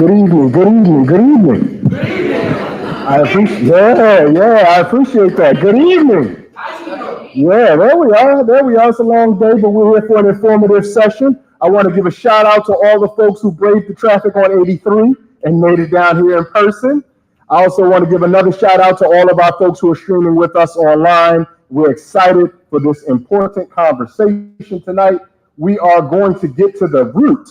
Good evening, good evening, good evening. Good evening. I appreciate that. Good evening. Yeah, there we are. It's a long day, but we're here for an informative session. I want to give a shout out to all the folks who braved the traffic on 83 and made it down here in person. I also want to give another shout out to all of our folks who are streaming with us online. We're excited for this important conversation tonight. We are going to get to the root,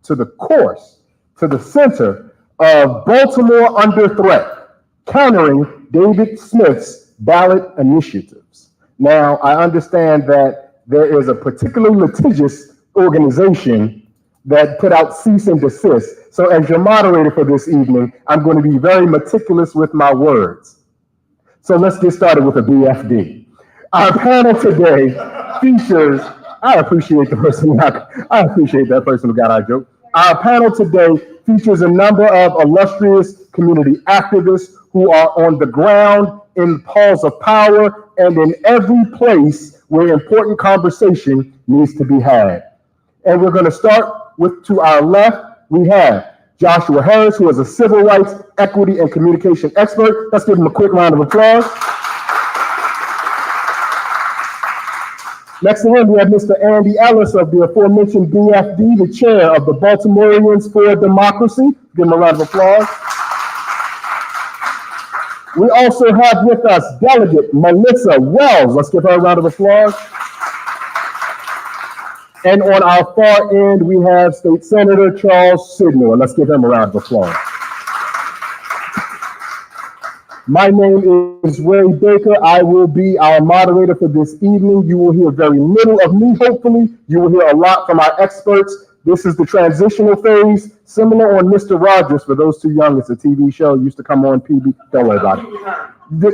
to the course, to the center of Baltimore under threat, countering David Smith's ballot initiatives. Now, I understand that there is a particularly litigious organization that put out cease and desist. So, as your moderator for this evening, I'm going to be very meticulous with my words. So, let's get started with a BFD. Our panel today features, I appreciate that person who got our joke. Our panel today features a number of illustrious community activists who are on the ground in halls of power and in every place where important conversation needs to be had. And we're going to start with, to our left, we have Joshua Harris, who is a civil rights, equity, and communication expert. Let's give him a quick round of applause. Next to him, we have Mr. Andy Ellis of the aforementioned BFD, the chair of the Baltimoreans for Democracy. Give him a round of applause. We also have with us Delegate Melissa Wells. Let's give her a round of applause. And on our far end, we have State Senator Charles Sidnor. Let's give him a round of applause. My name is Ray Baker. I will be our moderator for this evening. You will hear very little of me, hopefully. You will hear a lot from our experts. This is the transitional phase, similar on Mr. Rogers. For those too young, it's a TV show. It used to come on PB. Don't worry about it.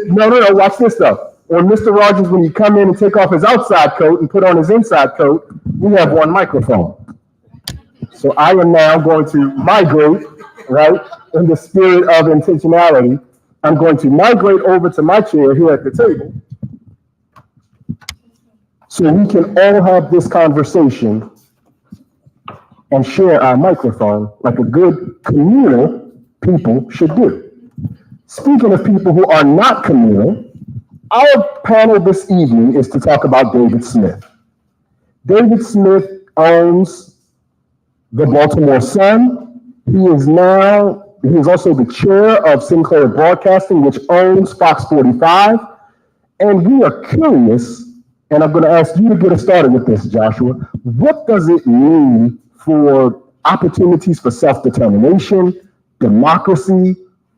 No. Watch this stuff. On Mr. Rogers, when you come in and take off his outside coat and put on his inside coat, we have one microphone. So I am now going to migrate, right, in the spirit of intentionality. I'm going to migrate over to my chair here at the table so we can all have this conversation and share our microphone like a good communal people should do. Speaking of people who are not communal, our panel this evening is to talk about David Smith. David Smith owns the Baltimore Sun. He is also the chair of Sinclair Broadcasting, which owns Fox 45. And we are curious, and I'm going to ask you to get us started with this, Joshua. What does it mean for opportunities for self-determination, democracy,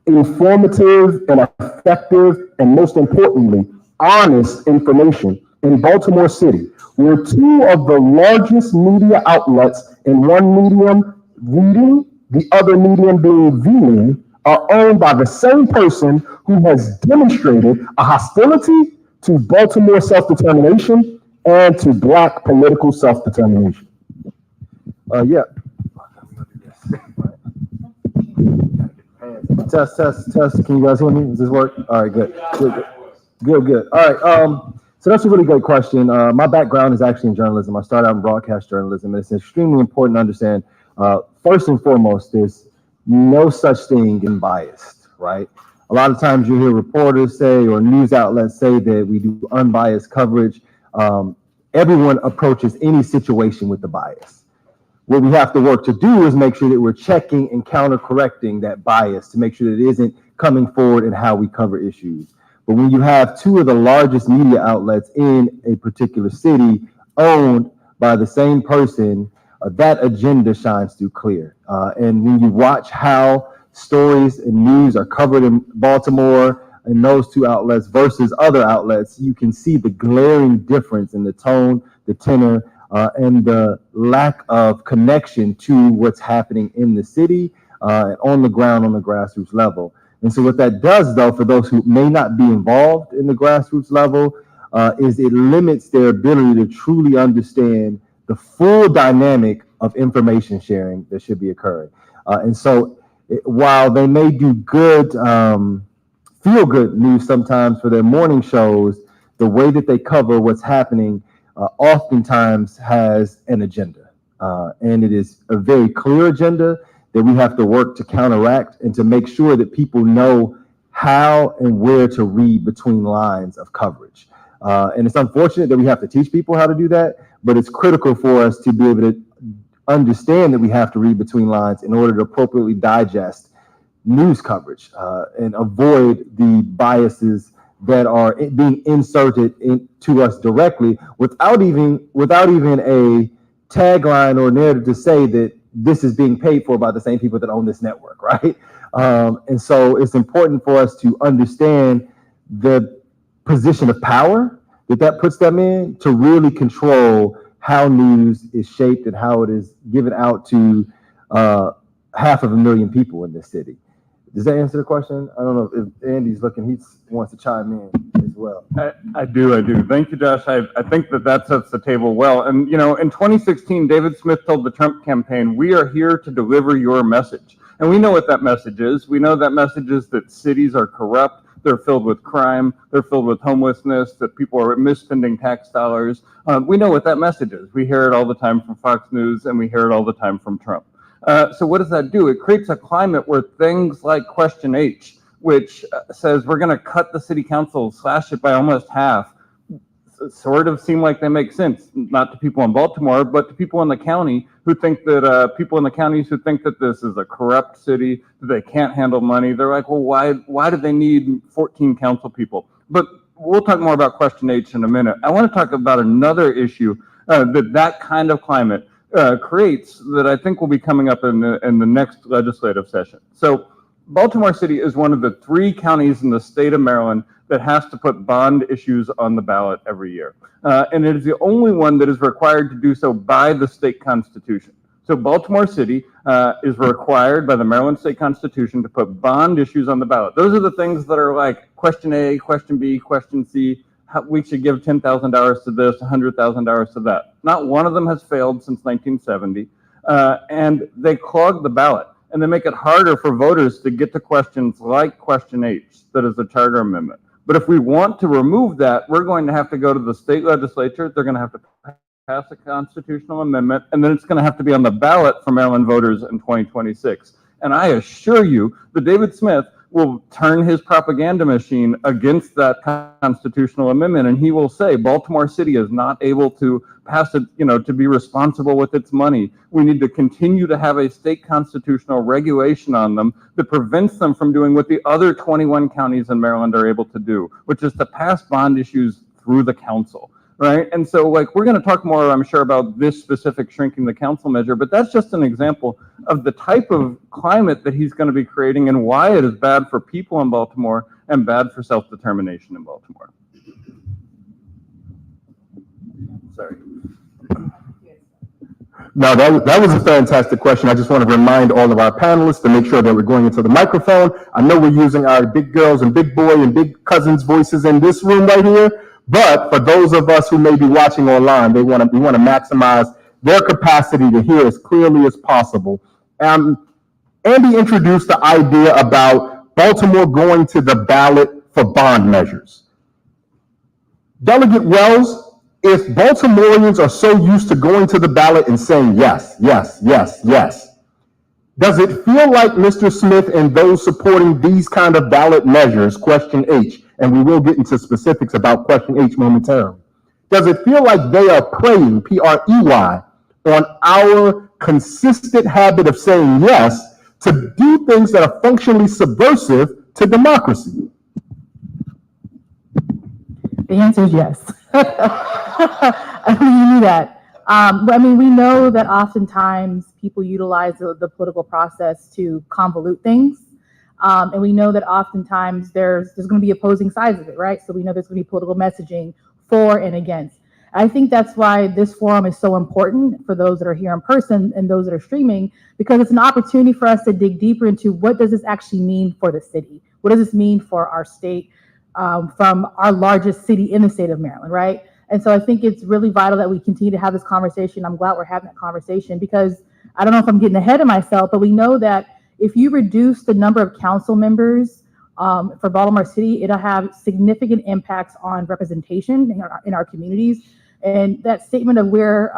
informative and effective, and most importantly, honest information in Baltimore City, where two of the largest media outlets in one medium, reading, the other medium being viewing, are owned by the same person who has demonstrated a hostility to Baltimore self-determination and to Black political self-determination? Yeah. Test. Can you guys hear me? Does this work? All right, good. All right. So that's a really great question. My background is actually in journalism. I started out in broadcast journalism, and it's extremely important to understand. First and foremost, there's no such thing in biased, right? A lot of times you hear reporters say, or news outlets say that we do unbiased coverage. Everyone approaches any situation with the bias. What we have to work to do is make sure that we're checking and counter-correcting that bias to make sure that it isn't coming forward in how we cover issues. But when you have two of the largest media outlets in a particular city owned by the same person, that agenda shines through clear. And when you watch how stories and news are covered in Baltimore and those two outlets versus other outlets, you can see the glaring difference in the tone, the tenor, and the lack of connection to what's happening in the city, on the ground, on the grassroots level. And so what that does, though, for those who may not be involved in the grassroots level, is it limits their ability to truly understand the full dynamic of information sharing that should be occurring. And so while they may do good, feel-good news sometimes for their morning shows, the way that they cover what's happening oftentimes has an agenda. And it is a very clear agenda that we have to work to counteract and to make sure that people know how and where to read between lines of coverage. And it's unfortunate that we have to teach people how to do that, but it's critical for us to be able to understand that we have to read between lines in order to appropriately digest news coverage and avoid the biases that are being inserted into us directly without even a tagline or narrative to say that this is being paid for by the same people that own this network, right? And so it's important for us to understand the position of power that puts them in to really control how news is shaped and how it is given out to 500,000 people in this city. Does that answer the question? I don't know if Andy's looking, he wants to chime in as well. I do. Thank you, Josh. I think that sets the table well. And, in 2016, David Smith told the Trump campaign, "We are here to deliver your message." And we know what that message is. We know that message is that cities are corrupt, they're filled with crime, they're filled with homelessness, that people are misspending tax dollars. We know what that message is. We hear it all the time from Fox News, and we hear it all the time from Trump. So what does that do? It creates a climate where things like Question H, which says we're going to cut the city council, slash it by almost half, sort of seem like they make sense, not to people in Baltimore, but to people in the county who think that people in the counties who think that this is a corrupt city, that they can't handle money. They're like, well, why do they need 14 council people? But we'll talk more about Question H in a minute. I want to talk about another issue that kind of climate creates that I think will be coming up in the next legislative session. So Baltimore City is one of the 3 counties in the state of Maryland that has to put bond issues on the ballot every year. And it is the only one that is required to do so by the state constitution. So Baltimore City is required by the Maryland state constitution to put bond issues on the ballot. Those are the things that are like Question A, Question B, Question C. We should give $10,000 to this, $100,000 to that. Not one of them has failed since 1970. And they clog the ballot. And they make it harder for voters to get to questions like Question H, that is a charter amendment. But if we want to remove that, we're going to have to go to the state legislature. They're going to have to pass a constitutional amendment, and then it's going to have to be on the ballot for Maryland voters in 2026. And I assure you that David Smith will turn his propaganda machine against that constitutional amendment, and he will say Baltimore City is not able to pass it, to be responsible with its money. We need to continue to have a state constitutional regulation on them that prevents them from doing what the other 21 counties in Maryland are able to do, which is to pass bond issues through the council. Right. And so we're going to talk more, I'm sure, about this specific shrinking the council measure, but that's just an example of the type of climate that he's going to be creating and why it is bad for people in Baltimore and bad for self-determination in Baltimore. Sorry. No, that was a fantastic question. I just want to remind all of our panelists to make sure that we're going into the microphone. I know we're using our big girls and big boy and big cousins voices in this room right here. But for those of us who may be watching online, we want to maximize their capacity to hear as clearly as possible. Andy introduced the idea about Baltimore going to the ballot for bond measures. Delegate Wells, if Baltimoreans are so used to going to the ballot and saying yes, yes, yes, yes, does it feel like Mr. Smith and those supporting these kind of ballot measures, Question H, and we will get into specifics about Question H momentarily, does it feel like they are preying, P-R-E-Y, on our consistent habit of saying yes to do things that are functionally subversive to democracy? The answer is yes. I mean, you knew that. We know that oftentimes people utilize the political process to convolute things. And we know that oftentimes there's going to be opposing sides of it, right? So we know there's going to be political messaging for and against. I think that's why this forum is so important for those that are here in person and those that are streaming, because it's an opportunity for us to dig deeper into what does this actually mean for the city? What does this mean for our state, from our largest city in the state of Maryland, right? And so I think it's really vital that we continue to have this conversation. I'm glad we're having that conversation because I don't know if I'm getting ahead of myself, but we know that if you reduce the number of council members for Baltimore City, it'll have significant impacts on representation in our communities. And that statement of we're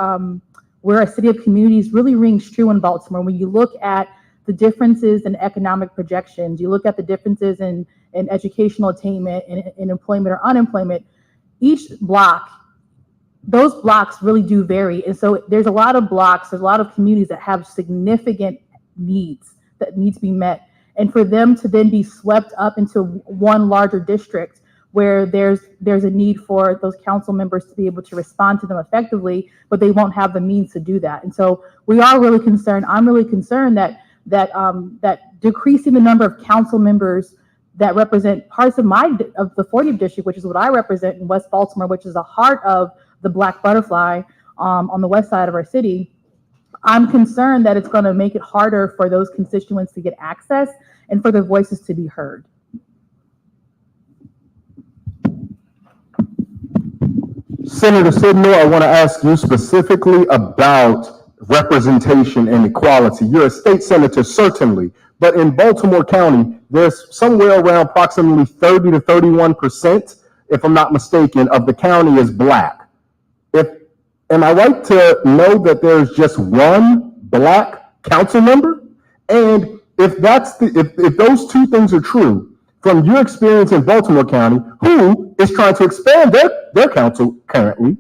a city of communities really rings true in Baltimore. When you look at the differences in economic projections, you look at the differences in educational attainment, in employment or unemployment, each block, those blocks really do vary. And so there's a lot of blocks, there's a lot of communities that have significant needs that need to be met. And for them to then be swept up into one larger district where there's a need for those council members to be able to respond to them effectively, but they won't have the means to do that. And so we are really concerned, I'm really concerned that decreasing the number of council members that represent parts of the 40th district, which is what I represent in West Baltimore, which is the heart of the Black Butterfly on the west side of our city. I'm concerned that it's going to make it harder for those constituents to get access and for their voices to be heard. Senator Sidnor, I want to ask you specifically about representation and equality. You're a state senator, certainly, but in Baltimore County, there's somewhere around approximately 30 to 31%, if I'm not mistaken, of the county is Black. Am I right to know that there's just one Black council member? And if those two things are true, from your experience in Baltimore County, who is trying to expand their council currently,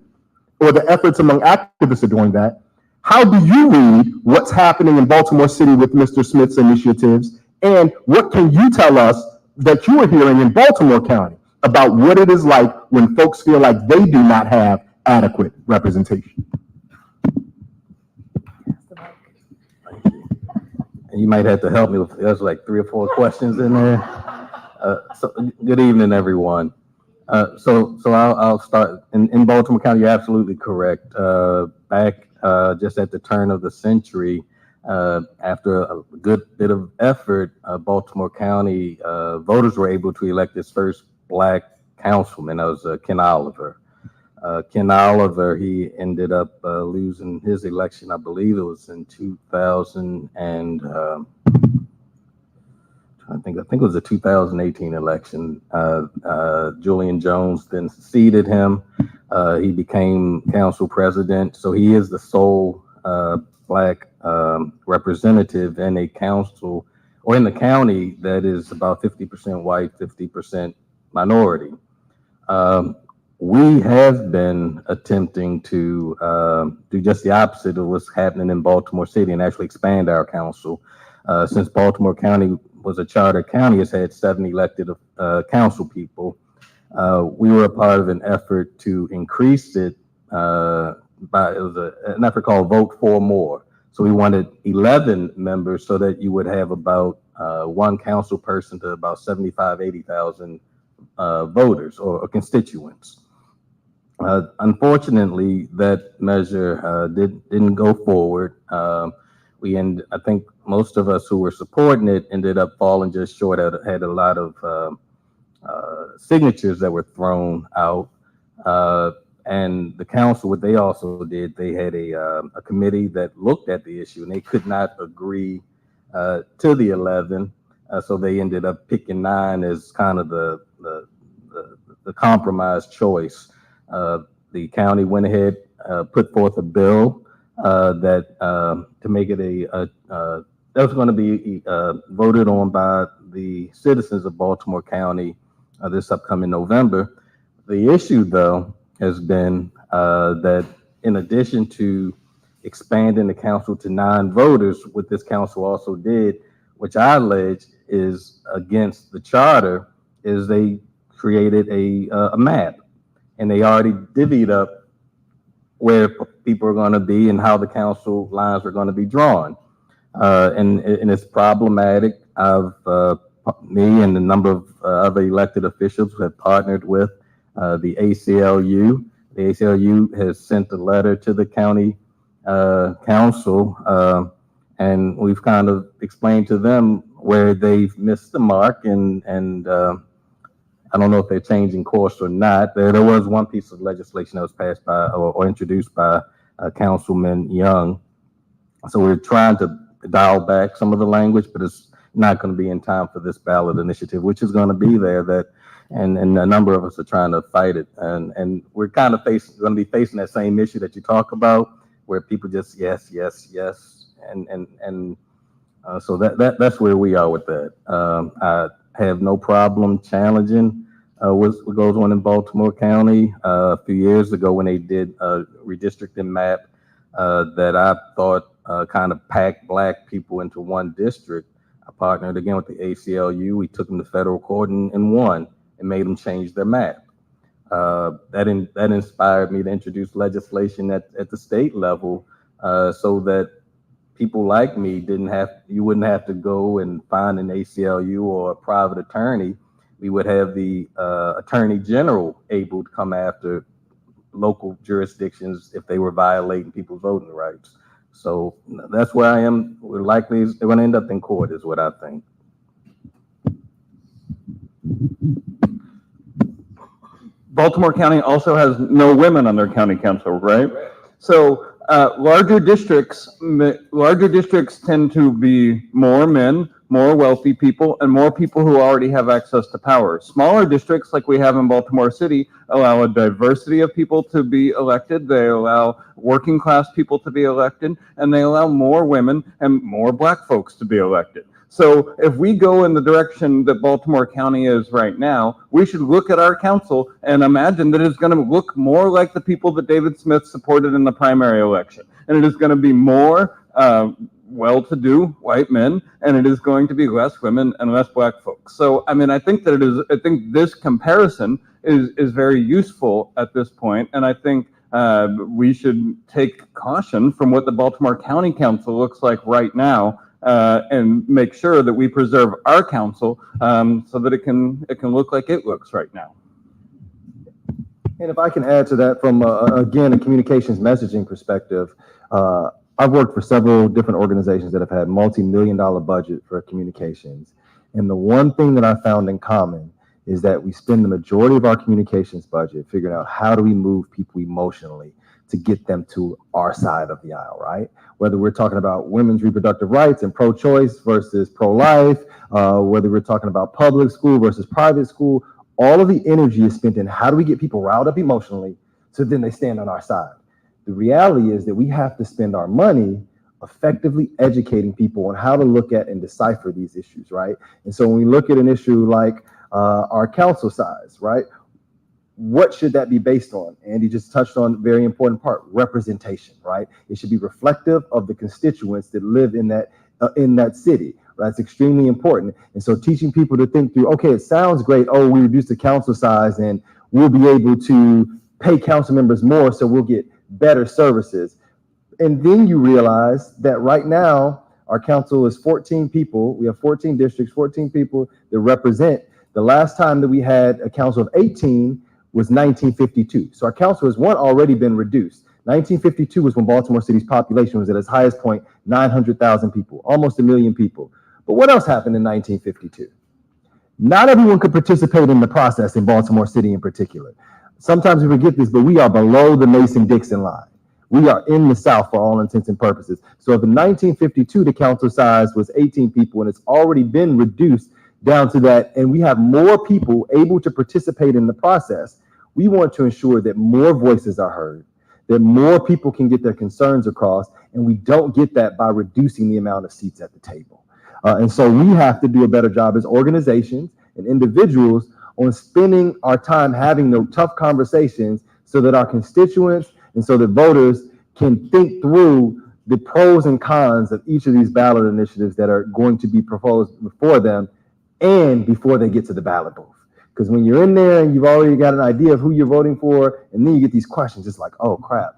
or the efforts among activists are doing that, how do you read what's happening in Baltimore City with Mr. Smith's initiatives? And what can you tell us that you are hearing in Baltimore County about what it is like when folks feel like they do not have adequate representation? And you might have to help me with, there's like 3 or 4 questions in there. So good evening, everyone. So I'll start in Baltimore County. You're absolutely correct. Back just at the turn of the century, after a good bit of effort, Baltimore County voters were able to elect its first Black councilman. That was Ken Oliver. Ken Oliver, he ended up losing his election. I believe it was in 2000 and I think it was the 2018 election. Julian Jones then succeeded him. He became council president. So he is the sole Black representative in a council or in the county that is about 50% white, 50% minority. We have been attempting to do just the opposite of what's happening in Baltimore City and actually expand our council. Since Baltimore County was a charter county, it's had 7 elected council people. We were a part of an effort to increase it it was an effort called Vote for More. So we wanted 11 members so that you would have about 1 council person to about 80,000 voters or constituents. Unfortunately, that measure didn't go forward. I think most of us who were supporting it ended up falling just short. Had a lot of signatures that were thrown out. And the council, what they also did, they had a committee that looked at the issue, and they could not agree to the 11. So they ended up picking 9 as kind of the compromise choice. The county went ahead, put forth a bill that to make it that was going to be voted on by the citizens of Baltimore County this upcoming November. The issue, though, has been that in addition to expanding the council to 9 voters, what this council also did, which I allege is against the charter, is they created a map, and they already divvied up where people are going to be and how the council lines are going to be drawn. And it's problematic. Me and a number of other elected officials have partnered with the ACLU. The ACLU has sent a letter to the county council, and we've kind of explained to them where they've missed the mark, and I don't know if they're changing course or not. There was one piece of legislation that was passed by or introduced by Councilman Young. So we're trying to dial back some of the language, but it's not going to be in time for this ballot initiative, which is going to be there. And a number of us are trying to fight it. And we're kind of going to be facing that same issue that you talk about, where people just yes. And So that's where we are with that. I have no problem challenging what goes on in Baltimore County. A few years ago, when they did a redistricting map that I thought kind of packed black people into one district, I partnered again with the ACLU. We took them to federal court and won and made them change their map. That inspired me to introduce legislation at the state level so that people like me you wouldn't have to go and find an ACLU or a private attorney. We would have the attorney general able to come after local jurisdictions if they were violating people's voting rights. So that's where I am. We're likely going to end up in court, is what I think. Baltimore County also has no women on their county council, right? So larger districts tend to be more men, more wealthy people, and more people who already have access to power. Smaller districts, like we have in Baltimore City, allow a diversity of people to be elected. They allow working class people to be elected, and they allow more women and more black folks to be elected. So if we go in the direction that Baltimore County is right now, we should look at our council and imagine that it's going to look more like the people that David Smith supported in the primary election. And it is going to be more well-to-do white men, and it is going to be less women and less black folks. So, I mean, I think this comparison is very useful at this point, and I think we should take caution from what the Baltimore County Council looks like right now, and make sure that we preserve our council so that it can look like it looks right now. And if I can add to that from, again, a communications messaging perspective, I've worked for several different organizations that have had multi-million-dollar budget for communications. And the one thing that I found in common is that we spend the majority of our communications budget figuring out how do we move people emotionally to get them to our side of the aisle, right? Whether we're talking about women's reproductive rights and pro-choice versus pro-life, whether we're talking about public school versus private school, all of the energy is spent in how do we get people riled up emotionally so then they stand on our side. The reality is that we have to spend our money effectively educating people on how to look at and decipher these issues, right? And so when we look at an issue like our council size, right? What should that be based on? Andy just touched on a very important part, representation, right? It should be reflective of the constituents that live in that city, right? It's extremely important. And so teaching people to think through, okay, it sounds great. Oh, we reduce the council size and we'll be able to pay council members more, so we'll get better services. And then you realize that right now, our council is 14 people. We have 14 districts, 14 people that represent. The last time that we had a council of 18 was 1952. So our council has already been reduced. 1952 was when Baltimore City's population was at its highest point, 900,000 people, almost 1 million people. But what else happened in 1952? Not everyone could participate in the process in Baltimore City in particular. Sometimes we forget this, but we are below the Mason-Dixon line. We are in the South for all intents and purposes. So if in 1952, the council size was 18 people and it's already been reduced down to that, and we have more people able to participate in the process, we want to ensure that more voices are heard, that more people can get their concerns across, and we don't get that by reducing the amount of seats at the table. And so we have to do a better job as organizations and individuals on spending our time having the tough conversations so that our constituents and so that voters can think through the pros and cons of each of these ballot initiatives that are going to be proposed before them and before they get to the ballot booth. Because when you're in there and you've already got an idea of who you're voting for, and then you get these questions, it's like, oh crap,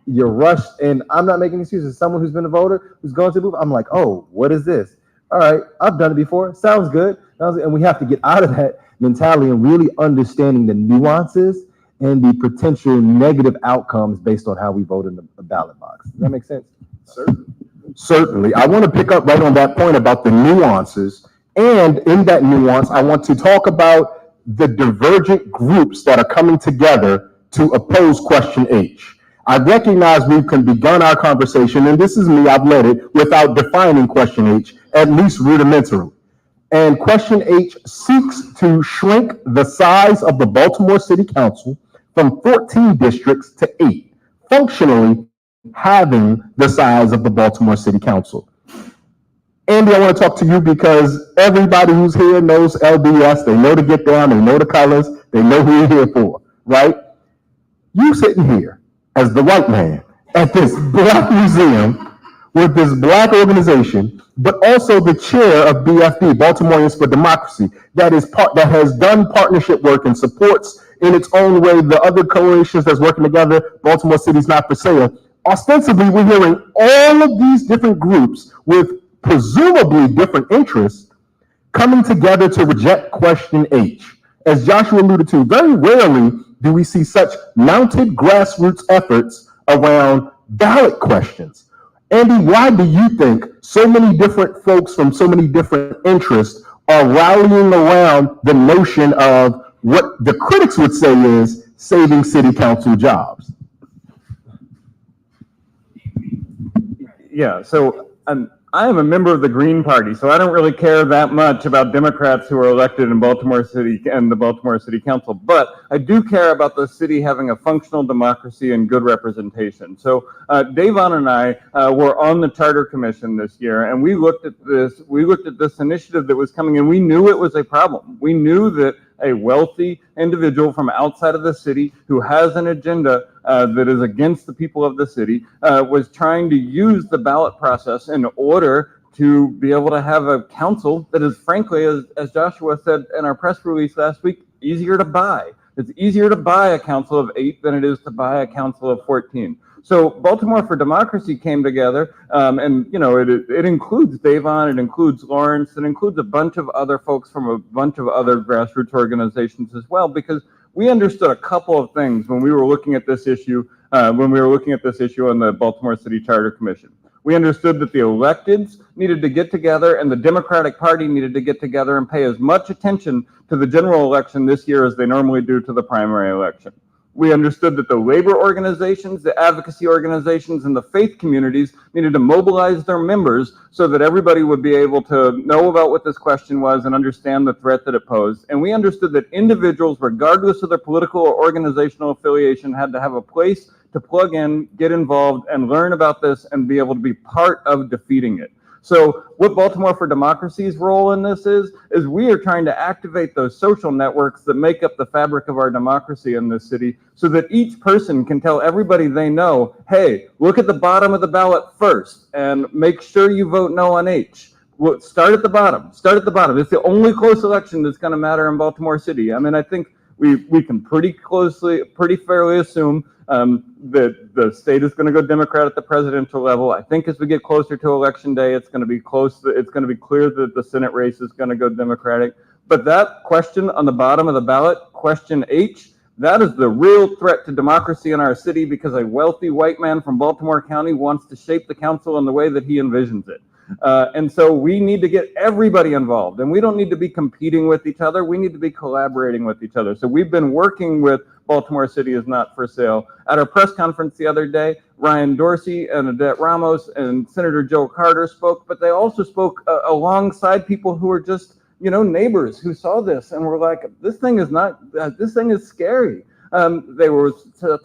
you're rushed. And I'm not making excuses. As someone who's been a voter, who's gone to the booth, I'm like, oh, what is this? All right, I've done it before. Sounds good. And we have to get out of that mentality and really understanding the nuances and the potential negative outcomes based on how we vote in the ballot box. Does that make sense? Certainly. I want to pick up right on that point about the nuances. And in that nuance, I want to talk about the divergent groups that are coming together to oppose question H. I recognize we can begin our conversation, and this is me, I've led it, without defining question H, at least rudimentarily. And question H seeks to shrink the size of the Baltimore City Council from 14 districts to 8, functionally having the size of the Baltimore City Council. Andy, I want to talk to you because everybody who's here knows LDS. They know to get down. They know the colors. They know who you're here for, right? You sitting here as the white man at this black museum with this black organization, but also the chair of BFD, Baltimoreans for Democracy, that has done partnership work and supports in its own way the other coalitions that's working together. Baltimore City's Not for Sale. Ostensibly, we're hearing all of these different groups with presumably different interests coming together to reject question H. As Joshua alluded to, very rarely do we see such mounted grassroots efforts around ballot questions. Andy, why do you think so many different folks from so many different interests are rallying around the notion of what the critics would say is saving city council jobs? Yeah, so I am a member of the Green Party, so I don't really care that much about Democrats who are elected in Baltimore City and the Baltimore City Council, but I do care about the city having a functional democracy and good representation. So Davon and I were on the Charter Commission this year, and we looked at this initiative that was coming, and we knew it was a problem. We knew that a wealthy individual from outside of the city who has an agenda that is against the people of the city was trying to use the ballot process in order to be able to have a council that is, frankly, as Joshua said in our press release last week, easier to buy. It's easier to buy a council of 8 than it is to buy a council of 14. So Baltimore for Democracy came together, and it includes Davon, it includes Lawrence, it includes a bunch of other folks from a bunch of other grassroots organizations as well, because we understood a couple of things when we were looking at this issue, on the Baltimore City Charter Commission. We understood that the electeds needed to get together and the Democratic Party needed to get together and pay as much attention to the general election this year as they normally do to the primary election. We understood that the labor organizations, the advocacy organizations, and the faith communities needed to mobilize their members so that everybody would be able to know about what this question was and understand the threat that it posed. And we understood that individuals, regardless of their political or organizational affiliation, had to have a place to plug in, get involved, and learn about this and be able to be part of defeating it. So what Baltimore for Democracy's role in this is we are trying to activate those social networks that make up the fabric of our democracy in this city so that each person can tell everybody they know, hey, look at the bottom of the ballot first and make sure you vote no on H. Well, start at the bottom. It's the only close election that's going to matter in Baltimore City. I mean, I think we can pretty fairly assume that the state is going to go Democrat at the presidential level. I think as we get closer to election day, it's going to be clear that the Senate race is going to go Democratic. But that question on the bottom of the ballot, question H, that is the real threat to democracy in our city because a wealthy white man from Baltimore County wants to shape the council in the way that he envisions it. And so we need to get everybody involved, and we don't need to be competing with each other. We need to be collaborating with each other. So we've been working with Baltimore City is Not for Sale. At our press conference the other day, Ryan Dorsey and Odette Ramos and Senator Joe Carter spoke, but they also spoke alongside people who are just, neighbors who saw this and were like, this thing is scary. They were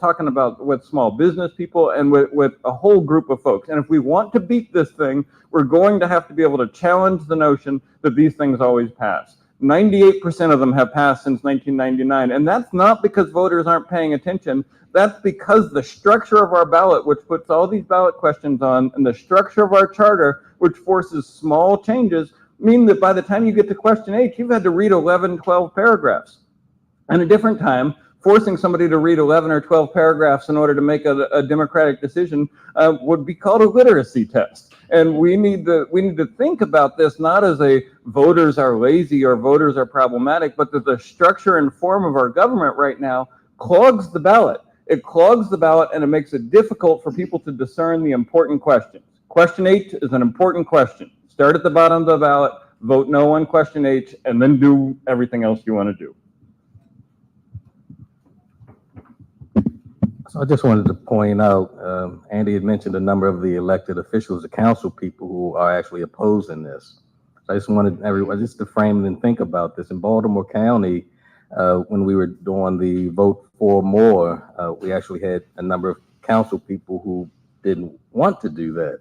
talking about with small business people and with a whole group of folks. And if we want to beat this thing, we're going to have to be able to challenge the notion that these things always pass. 98% of them have passed since 1999. And that's not because voters aren't paying attention. That's because the structure of our ballot, which puts all these ballot questions on, and the structure of our charter, which forces small changes, mean that by the time you get to question H, you've had to read 11, 12 paragraphs. And a different time, forcing somebody to read 11 or 12 paragraphs in order to make a democratic decision would be called a literacy test. And we need to think about this not as a voters are lazy or voters are problematic, but that the structure and form of our government right now clogs the ballot. It clogs the ballot and it makes it difficult for people to discern the important questions. Question H is an important question. Start at the bottom of the ballot, vote no on question H, and then do everything else you want to do. So I just wanted to point out, Andy had mentioned a number of the elected officials, the council people who are actually opposing this. So I just wanted everyone just to frame and think about this. In Baltimore County, when we were doing the vote for more, we actually had a number of council people who didn't want to do that.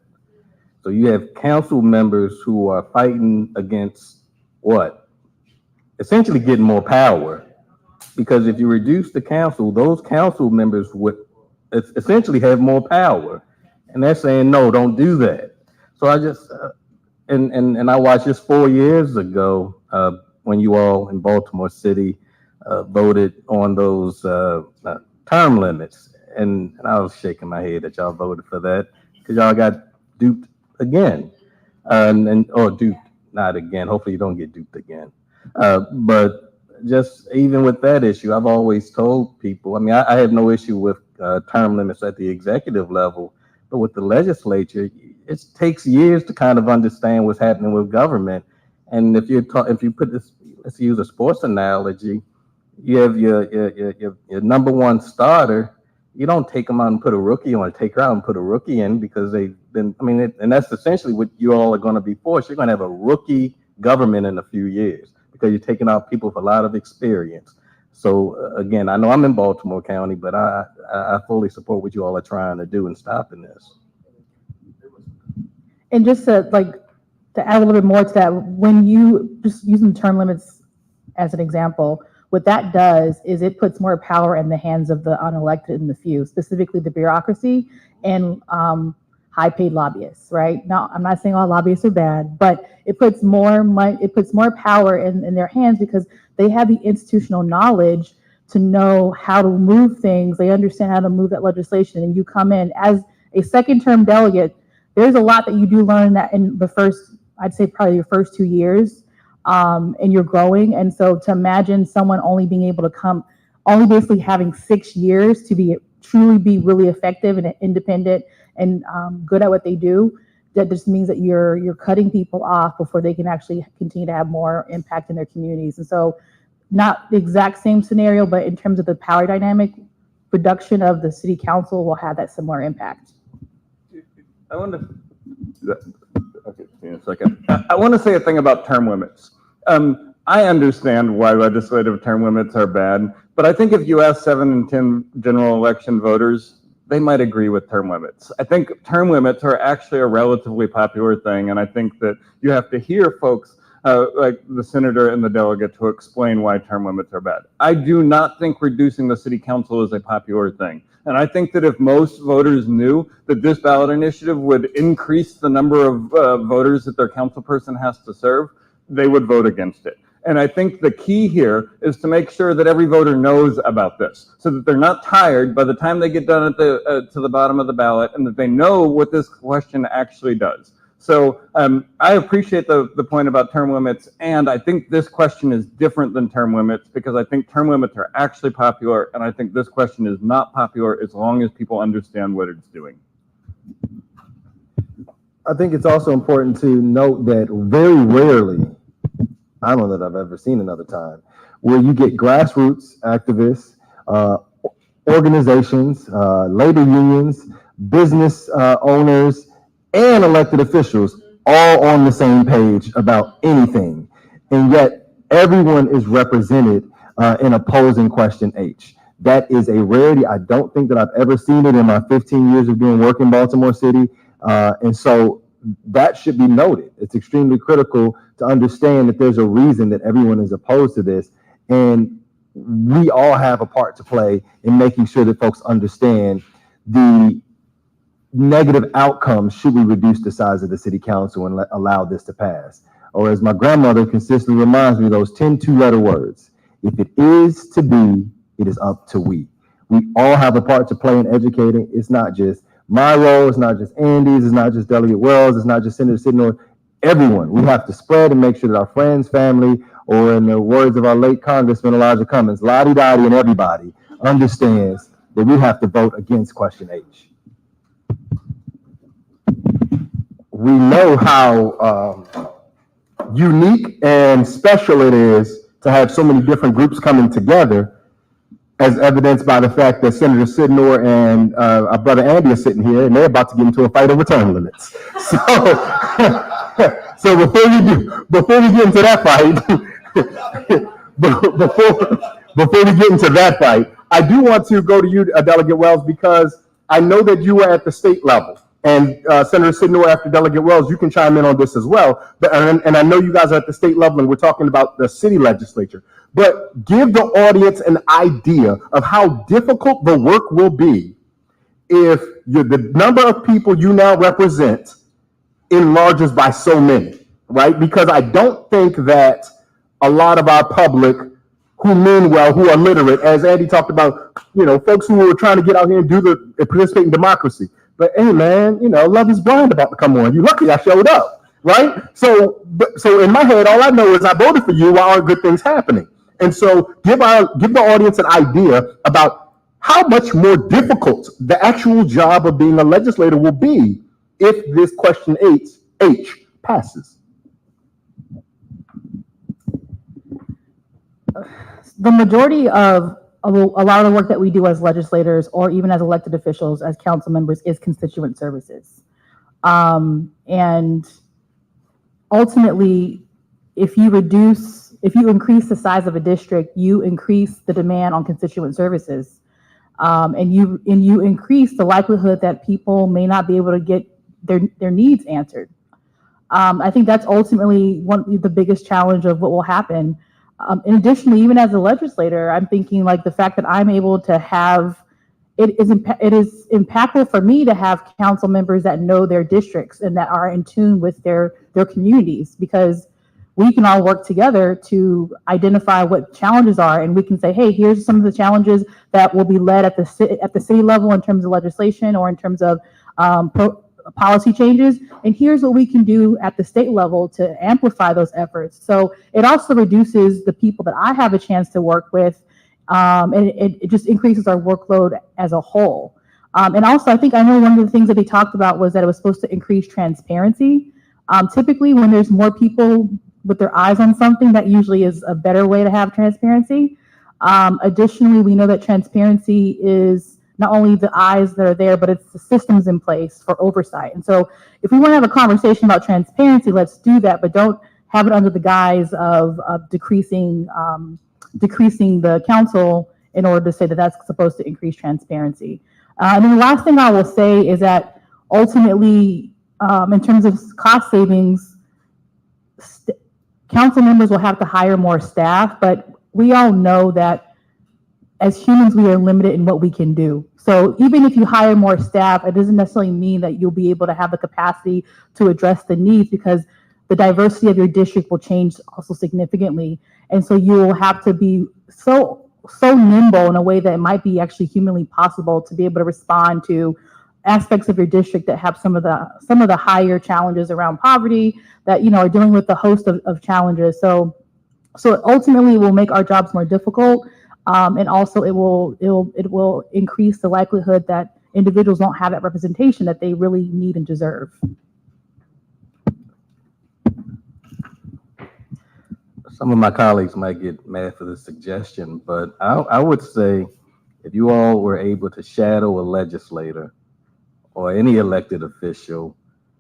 So you have council members who are fighting against what? Essentially getting more power. Because if you reduce the council, those council members would essentially have more power. And they're saying, no, don't do that. So I just, and I watched this 4 years ago when you all in Baltimore City voted on those term limits. And I was shaking my head that y'all voted for that because y'all got duped again. Or duped, not again. Hopefully you don't get duped again. But just even with that issue, I've always told people, I mean, I have no issue with term limits at the executive level, but with the legislature, it takes years to kind of understand what's happening with government. And if you put this, let's use a sports analogy, you have your number one starter. You don't take them out and put a rookie on, take her out and put a rookie in because they've been, I mean, and that's essentially what you all are going to be forced. You're going to have a rookie government in a few years because you're taking out people with a lot of experience. So again, I know I'm in Baltimore County, but I fully support what you all are trying to do in stopping this. And just to add a little bit more to that, when you just using term limits as an example, what that does is it puts more power in the hands of the unelected and the few, specifically the bureaucracy and high-paid lobbyists, right? Now, I'm not saying all lobbyists are bad, but it puts more money, it puts more power in their hands because they have the institutional knowledge to know how to move things. They understand how to move that legislation. And you come in as a second-term delegate, there's a lot that you do learn that in the first, I'd say probably your first 2 years, and you're growing. And so to imagine someone only being able to come, only basically having 6 years to truly be really effective and independent and good at what they do, that just means that you're cutting people off before they can actually continue to have more impact in their communities. And so not the exact same scenario, but in terms of the power dynamic, reduction of the city council will have that similar impact. I want to, okay, in a second. I want to say a thing about term limits. I understand why legislative term limits are bad, but I think if you ask 7 and 10 general election voters, they might agree with term limits. I think term limits are actually a relatively popular thing, and I think that you have to hear folks like the senator and the delegate to explain why term limits are bad. I do not think reducing the city council is a popular thing. And I think that if most voters knew that this ballot initiative would increase the number of voters that their council person has to serve, they would vote against it. And I think the key here is to make sure that every voter knows about this so that they're not tired by the time they get done at to the bottom of the ballot and that they know what this question actually does. So I appreciate the point about term limits, and I think this question is different than term limits because I think term limits are actually popular, and I think this question is not popular as long as people understand what it's doing. I think it's also important to note that very rarely, I don't know that I've ever seen another time, where you get grassroots activists, organizations, labor unions, business owners, and elected officials all on the same page about anything. And yet everyone is represented in opposing question H. That is a rarity. I don't think that I've ever seen it in my 15 years of doing work in Baltimore City. And so that should be noted. It's extremely critical to understand that there's a reason that everyone is opposed to this. And we all have a part to play in making sure that folks understand the negative outcomes should we reduce the size of the city council and allow this to pass. Or as my grandmother consistently reminds me, those 10 two-letter words, if it is to be, it is up to we. We all have a part to play in educating. It's not just my role, it's not just Andy's, it's not just Delegate Wells, it's not just Senator Sidnor, everyone. We have to spread and make sure that our friends, family, or in the words of our late Congressman Elijah Cummings, lottie-dottie and everybody understands that we have to vote against question H. We know how unique and special it is to have so many different groups coming together, as evidenced by the fact that Senator Sidnor and our brother Andy are sitting here, and they're about to get into a fight over term limits. So, so before we get into that fight, before we get into that fight, I do want to go to you, Delegate Wells, because I know that you were at the state level And Senator Sidnor, after Delegate Wells, you can chime in on this as well. But and I know you guys are at the state level and we're talking about the city legislature. But give the audience an idea of how difficult the work will be if the number of people you now represent enlarges by so many, right? Because I don't think that a lot of our public who mean well, who are literate, as Andy talked about, folks who are trying to get out here and participate in democracy. But hey, man, Love is Blind about to come on. You lucky I showed up, right? So in my head, all I know is I voted for you while aren't good things happening. And so give the audience an idea about how much more difficult the actual job of being a legislator will be if this question H passes. The majority of a lot of the work that we do as legislators or even as elected officials, as council members, is constituent services. And ultimately, if you increase the size of a district, you increase the demand on constituent services. And you increase the likelihood that people may not be able to get their needs answered. I think that's ultimately the biggest challenge of what will happen. And additionally, even as a legislator, I'm thinking like the fact that I'm able to have, it is impactful for me to have council members that know their districts and that are in tune with their communities, because we can all work together to identify what challenges are, and we can say, hey, here's some of the challenges that will be led at the city level in terms of legislation or in terms of policy changes, and here's what we can do at the state level to amplify those efforts. So it also reduces the people that I have a chance to work with, and it just increases our workload as a whole. And also, I know one of the things that they talked about was that it was supposed to increase transparency. Typically, when there's more people with their eyes on something, that usually is a better way to have transparency. Additionally, we know that transparency is not only the eyes that are there, but it's the systems in place for oversight. And so if we want to have a conversation about transparency, let's do that, but don't have it under the guise of decreasing the council in order to say that that's supposed to increase transparency. And then the last thing I will say is that ultimately, in terms of cost savings, council members will have to hire more staff, but we all know that as humans, we are limited in what we can do. So even if you hire more staff, it doesn't necessarily mean that you'll be able to have the capacity to address the needs, because the diversity of your district will change also significantly. And so you will have to be so nimble in a way that it might be actually humanly possible to be able to respond to aspects of your district that have some of the higher challenges around poverty that, are dealing with a host of challenges. So ultimately it will make our jobs more difficult. And also it will increase the likelihood that individuals don't have that representation that they really need and deserve. Some of my colleagues might get mad for this suggestion, but I would say if you all were able to shadow a legislator or any elected official,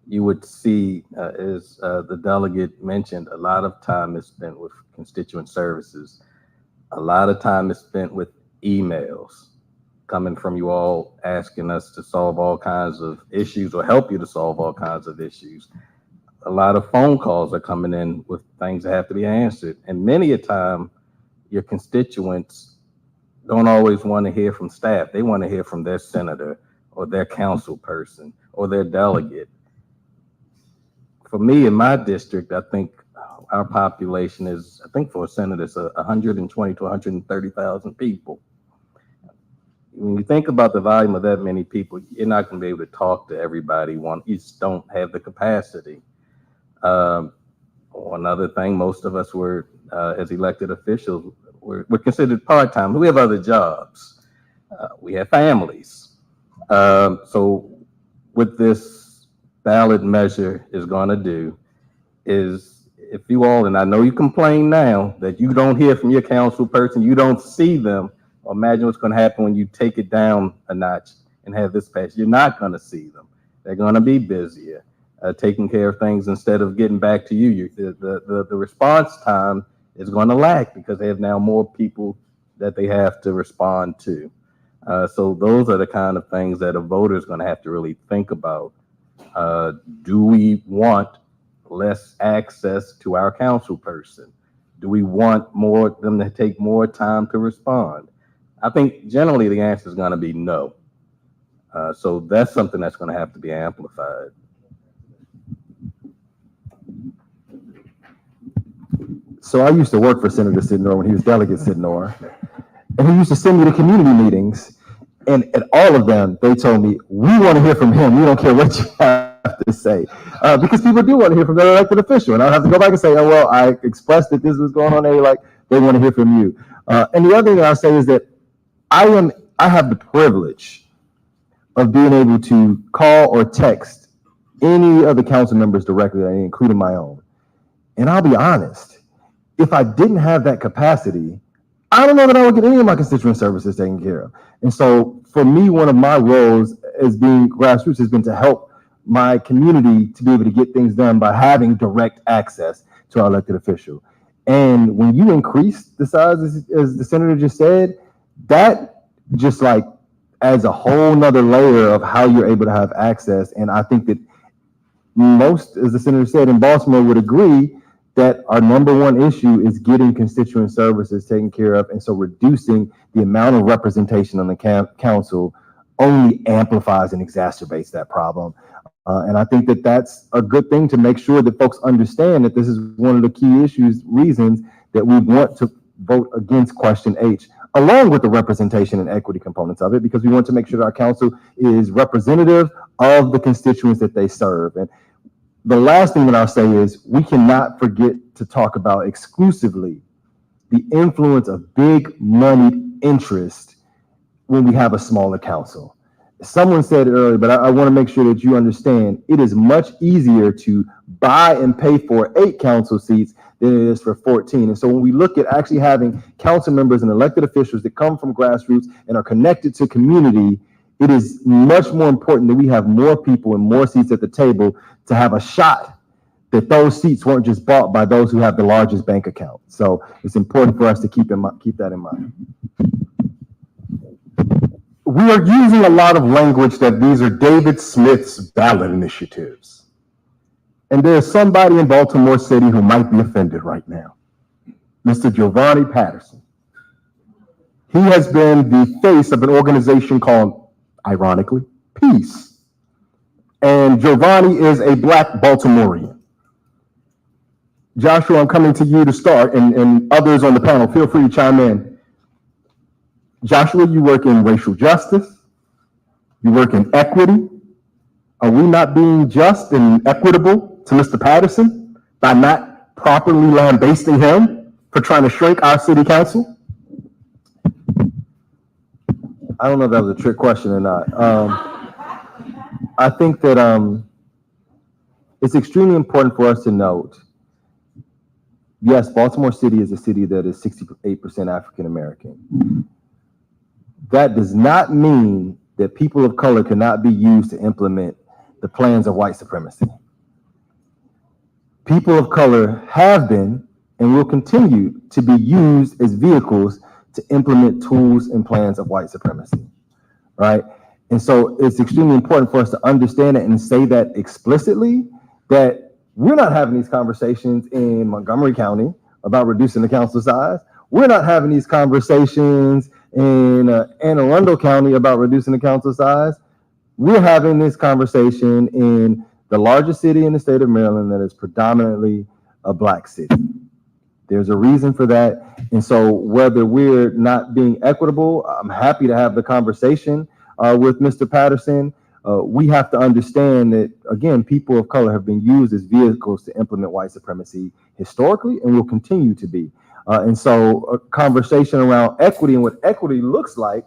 you would see, as the delegate mentioned, a lot of time is spent with constituent services. A lot of time is spent with emails coming from you all asking us to solve all kinds of issues or help you to solve all kinds of issues. A lot of phone calls are coming in with things that have to be answered. And many a time, your constituents don't always want to hear from staff. They want to hear from their senator or their council person or their delegate. For me, in my district, I think our population is, I think for a senate, it's 120 to 130,000 people. When you think about the volume of that many people, you're not going to be able to talk to everybody. You just don't have the capacity. Another thing, most of us were, as elected officials, we're considered part-time. We have other jobs. We have families. So what this ballot measure is going to do is, if you all, and I know you complain now that you don't hear from your council person, you don't see them, well, imagine what's going to happen when you take it down a notch and have this pass. You're not going to see them. They're going to be busier, taking care of things instead of getting back to you. The response time is going to lag because they have now more people that they have to respond to. So those are the kind of things that a voter is going to have to really think about Do we want less access to our council person? Do we want them to take more time to respond? I think generally the answer is going to be no. So that's something that's going to have to be amplified. So I used to work for Senator Sidnor when he was Delegate Sidnor, and he used to send me to community meetings, and at all of them, they told me, we want to hear from him. We don't care what you have to say. Because people do want to hear from their elected official, and I'll have to go back and say, oh, well, I expressed that this was going on. They want to hear from you. And the other thing I'll say is that I have the privilege of being able to call or text any of the council members directly, including my own. And I'll be honest, if I didn't have that capacity, I don't know that I would get any of my constituent services taken care of. And so for me, one of my roles as being grassroots has been to help my community to be able to get things done by having direct access to our elected official. And when you increase the size, as the senator just said, that just like adds a whole nother layer of how you're able to have access. And I think that most, as the senator said, in Baltimore would agree that our number one issue is getting constituent services taken care of. And so reducing the amount of representation on the council only amplifies and exacerbates that problem. And I think that that's a good thing to make sure that folks understand that this is one of the key reasons that we want to vote against question H, along with the representation and equity components of it, because we want to make sure that our council is representative of the constituents that they serve. And the last thing that I'll say is we cannot forget to talk about exclusively the influence of big money interest when we have a smaller council. Someone said it earlier, but I want to make sure that you understand it is much easier to buy and pay for 8 council seats than it is for 14. And so when we look at actually having council members and elected officials that come from grassroots and are connected to community, it is much more important that we have more people and more seats at the table to have a shot that those seats weren't just bought by those who have the largest bank account. So it's important for us to keep that in mind. We are using a lot of language that these are David Smith's ballot initiatives. And there's somebody in Baltimore City who might be offended right now. Mr. Giovanni Patterson. He has been the face of an organization called, ironically, Peace. And Giovanni is a Black Baltimorean. Joshua, I'm coming to you to start, and others on the panel, feel free to chime in. Joshua, you work in racial justice. You work in equity. Are we not being just and equitable to Mr. Patterson by not properly lambasting him for trying to shrink our city council? I don't know if that was a trick question or not. I think that it's extremely important for us to note, yes, Baltimore City is a city that is 68% African American. That does not mean that people of color cannot be used to implement the plans of white supremacy. People of color have been and will continue to be used as vehicles to implement tools and plans of white supremacy, right? And so it's extremely important for us to understand it and say that explicitly, that we're not having these conversations in Montgomery County about reducing the council size. We're not having these conversations in Anne Arundel County about reducing the council size. We're having this conversation in the largest city in the state of Maryland that is predominantly a Black city. There's a reason for that. And so whether we're not being equitable, I'm happy to have the conversation with Mr. Patterson. We have to understand that, again, people of color have been used as vehicles to implement white supremacy historically and will continue to be. And so a conversation around equity and what equity looks like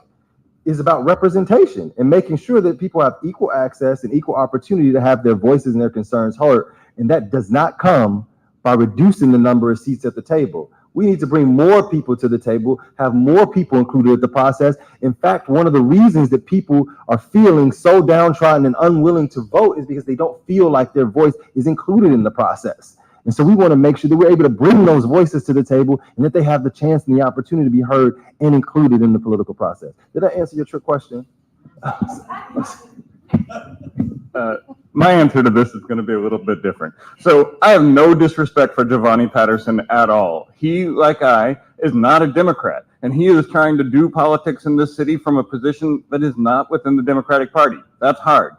is about representation and making sure that people have equal access and equal opportunity to have their voices and their concerns heard. And that does not come by reducing the number of seats at the table. We need to bring more people to the table, have more people included in the process. In fact, one of the reasons that people are feeling so downtrodden and unwilling to vote is because they don't feel like their voice is included in the process. And so we want to make sure that we're able to bring those voices to the table and that they have the chance and the opportunity to be heard and included in the political process. Did I answer your trick question? My answer to this is going to be a little bit different. So I have no disrespect for Giovanni Patterson at all. He, like I, is not a Democrat, and he is trying to do politics in this city from a position that is not within the Democratic Party. That's hard.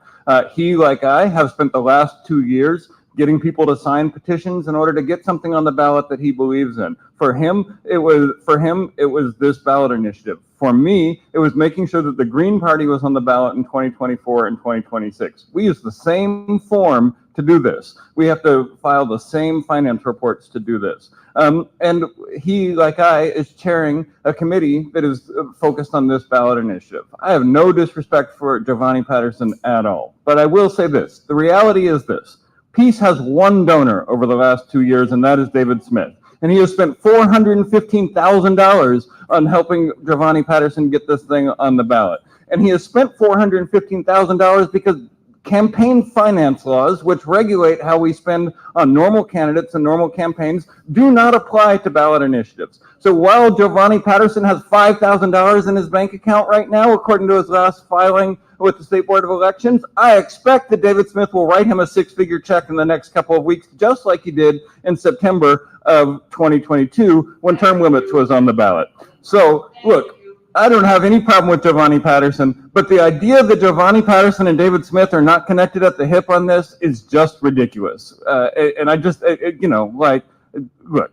He, like I, have spent the last 2 years getting people to sign petitions in order to get something on the ballot that he believes in. For him, it was this ballot initiative. For me, it was making sure that the Green Party was on the ballot in 2024 and 2026. We use the same form to do this. We have to file the same finance reports to do this. And he, like I, is chairing a committee that is focused on this ballot initiative. I have no disrespect for Giovanni Patterson at all. But I will say this. The reality is this. Peace has one donor over the last 2 years, and that is David Smith. And he has spent $415,000 on helping Giovanni Patterson get this thing on the ballot. And he has spent $415,000 because campaign finance laws, which regulate how we spend on normal candidates and normal campaigns, do not apply to ballot initiatives. So while Giovanni Patterson has $5,000 in his bank account right now, according to his last filing with the State Board of Elections, I expect that David Smith will write him a six-figure check in the next couple of weeks, just like he did in September of 2022 when term limits was on the ballot. So look, I don't have any problem with Giovanni Patterson, but the idea that Giovanni Patterson and David Smith are not connected at the hip on this is just ridiculous. And I just, look,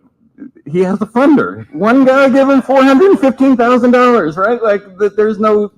he has a funder. One guy giving $415,000, right? Like, there's no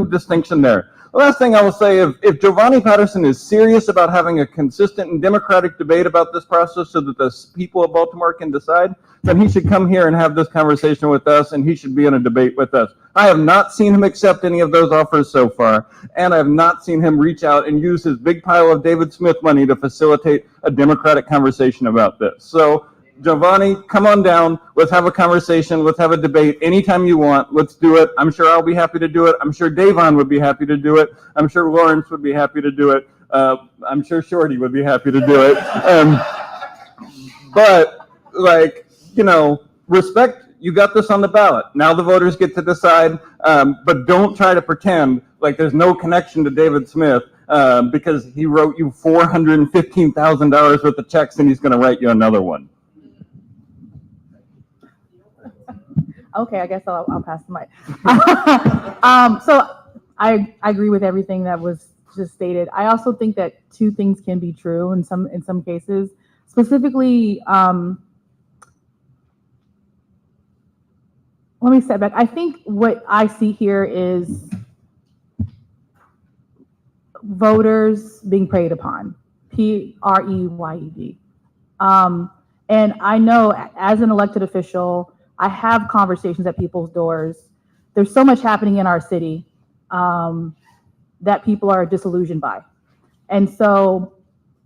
distinction there. The last thing I will say, if Giovanni Patterson is serious about having a consistent and democratic debate about this process so that the people of Baltimore can decide, then he should come here and have this conversation with us, and he should be in a debate with us. I have not seen him accept any of those offers so far, and I have not seen him reach out and use his big pile of David Smith money to facilitate a democratic conversation about this. So, Giovanni, come on down. Let's have a conversation. Let's have a debate anytime you want. Let's do it. I'm sure I'll be happy to do it. I'm sure Davon would be happy to do it. I'm sure Lawrence would be happy to do it. I'm sure Shorty would be happy to do it. But, like, you know, respect, you got this on the ballot. Now the voters get to decide, but don't try to pretend like there's no connection to David Smith because he wrote you $415,000 worth of checks and he's going to write you another one. Okay, I guess I'll pass the mic. So I agree with everything that was just stated. I also think that two things can be true in some cases. Specifically, let me step back. I think what I see here is voters being preyed upon, PREYED. And I know as an elected official, I have conversations at people's doors. There's so much happening in our city that people are disillusioned by. And so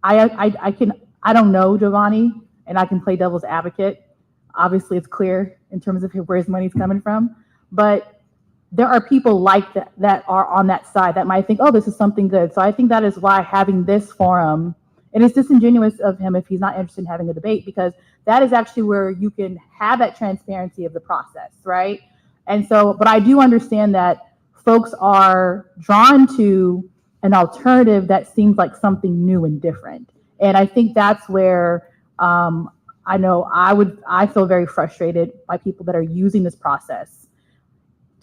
I don't know Giovanni, and I can play devil's advocate. Obviously, it's clear in terms of where his money's coming from. But there are people like that are on that side that might think, oh, this is something good. So I think that is why having this forum, and it's disingenuous of him if he's not interested in having a debate, because that is actually where you can have that transparency of the process, right? And so, but I do understand that folks are drawn to an alternative that seems like something new and different. And I think that's where I know I feel very frustrated by people that are using this process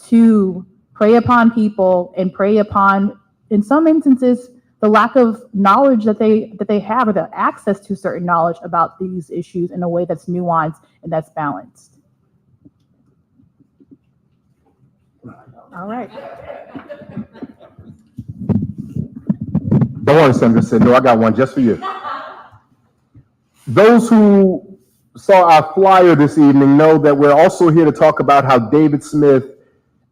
to prey upon people and prey upon, in some instances, the lack of knowledge that they have, or the access to certain knowledge about these issues in a way that's nuanced and that's balanced. All right. Don't worry, Senator Sid. No, I got one just for you. Those who saw our flyer this evening know that we're also here to talk about how David Smith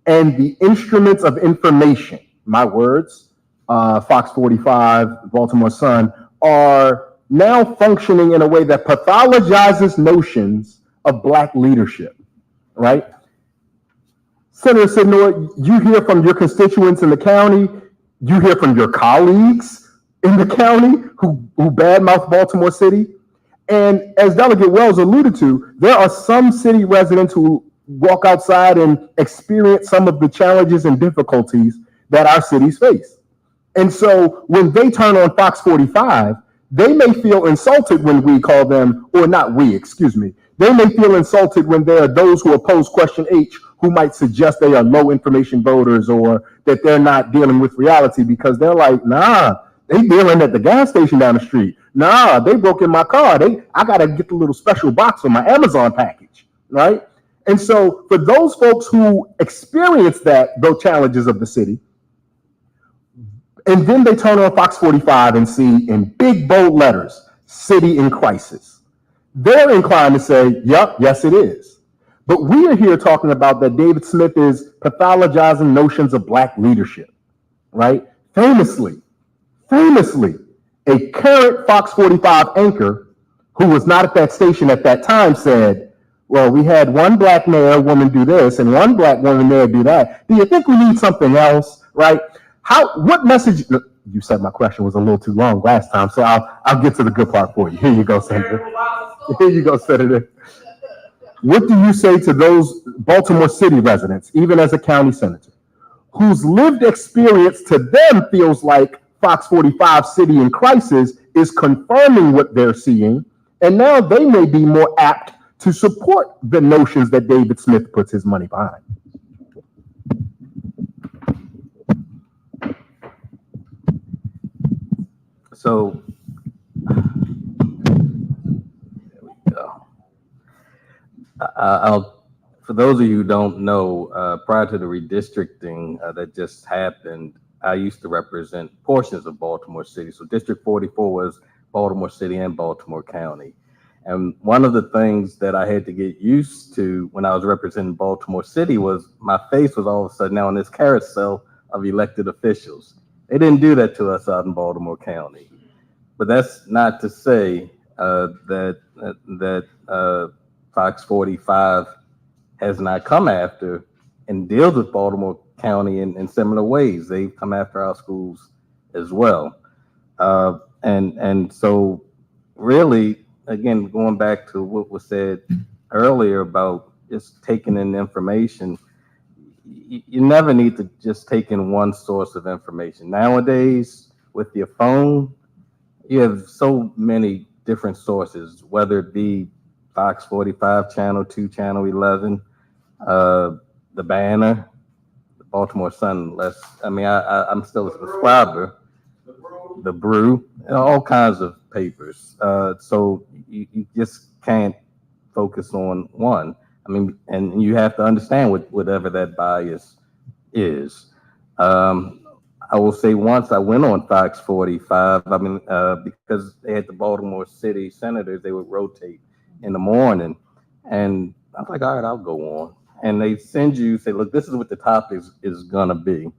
and the instruments of information, my words, Fox 45, Baltimore Sun, are now functioning in a way that pathologizes notions of Black leadership, right? Senator Sidnor, you hear from your constituents in the county, you hear from your colleagues in the county who badmouth Baltimore City. And as Delegate Wells alluded to, there are some city residents who walk outside and experience some of the challenges and difficulties that our cities face. And so when they turn on Fox 45, they may feel insulted when we call them, or not we, excuse me. They may feel insulted when there are those who oppose question H who might suggest they are low information voters or that they're not dealing with reality because they're like, nah, they dealing at the gas station down the street. Nah, they broke in my car. I got to get the little special box on my Amazon package, right? And so for those folks who experience those challenges of the city, and then they turn on Fox 45 and see in big bold letters, city in crisis. They're inclined to say, yep, yes, it is. But we are here talking about that David Smith is pathologizing notions of black leadership, right? Famously, a current Fox 45 anchor who was not at that station at that time said, well, we had one black mayor woman do this and one black woman mayor do that. Do you think we need something else, right? What message? You said my question was a little too long last time, so I'll get to the good part for you. Here you go, Senator. Here you go, Senator. What do you say to those Baltimore City residents, even as a county senator, whose lived experience to them feels like Fox 45 City in Crisis is confirming what they're seeing, and now they may be more apt to support the notions that David Smith puts his money behind? So, there we go. For those of you who don't know, prior to the redistricting that just happened, I used to represent portions of Baltimore City. So District 44 was Baltimore City and Baltimore County. And one of the things that I had to get used to when I was representing Baltimore City was my face was all of a sudden now in this carousel of elected officials. They didn't do that to us out in Baltimore County. But that's not to say that Fox 45 has not come after and deals with Baltimore County in similar ways. They've come after our schools as well. And so really, again, going back to what was said earlier about just taking in information, you never need to just take in one source of information. Nowadays, with your phone, you have so many different sources, whether it be Fox 45, Channel 2, Channel 11, the Banner, the Baltimore Sun. I'm still a subscriber. The Brew, all kinds of papers. So you just can't focus on one. And you have to understand whatever that bias is. I will say once I went on Fox 45, because they had the Baltimore City senators, they would rotate in the morning. And I was like, all right, I'll go on. And they send you, say, look, this is what the topic is going to be.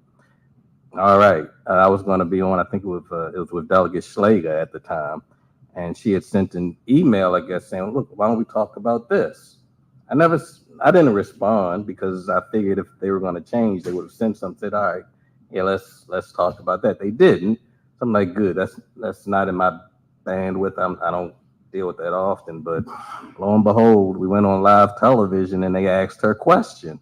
All right. I was going to be on, I think it was with Delegate Schlager at the time. And she had sent an email, I guess, saying, look, why don't we talk about this? I didn't respond because I figured if they were going to change, they would have sent something, said, all right, yeah, let's talk about that. They didn't. So I'm like, good, that's not in my bandwidth. I don't deal with that often, but lo and behold, we went on live television and they asked her question.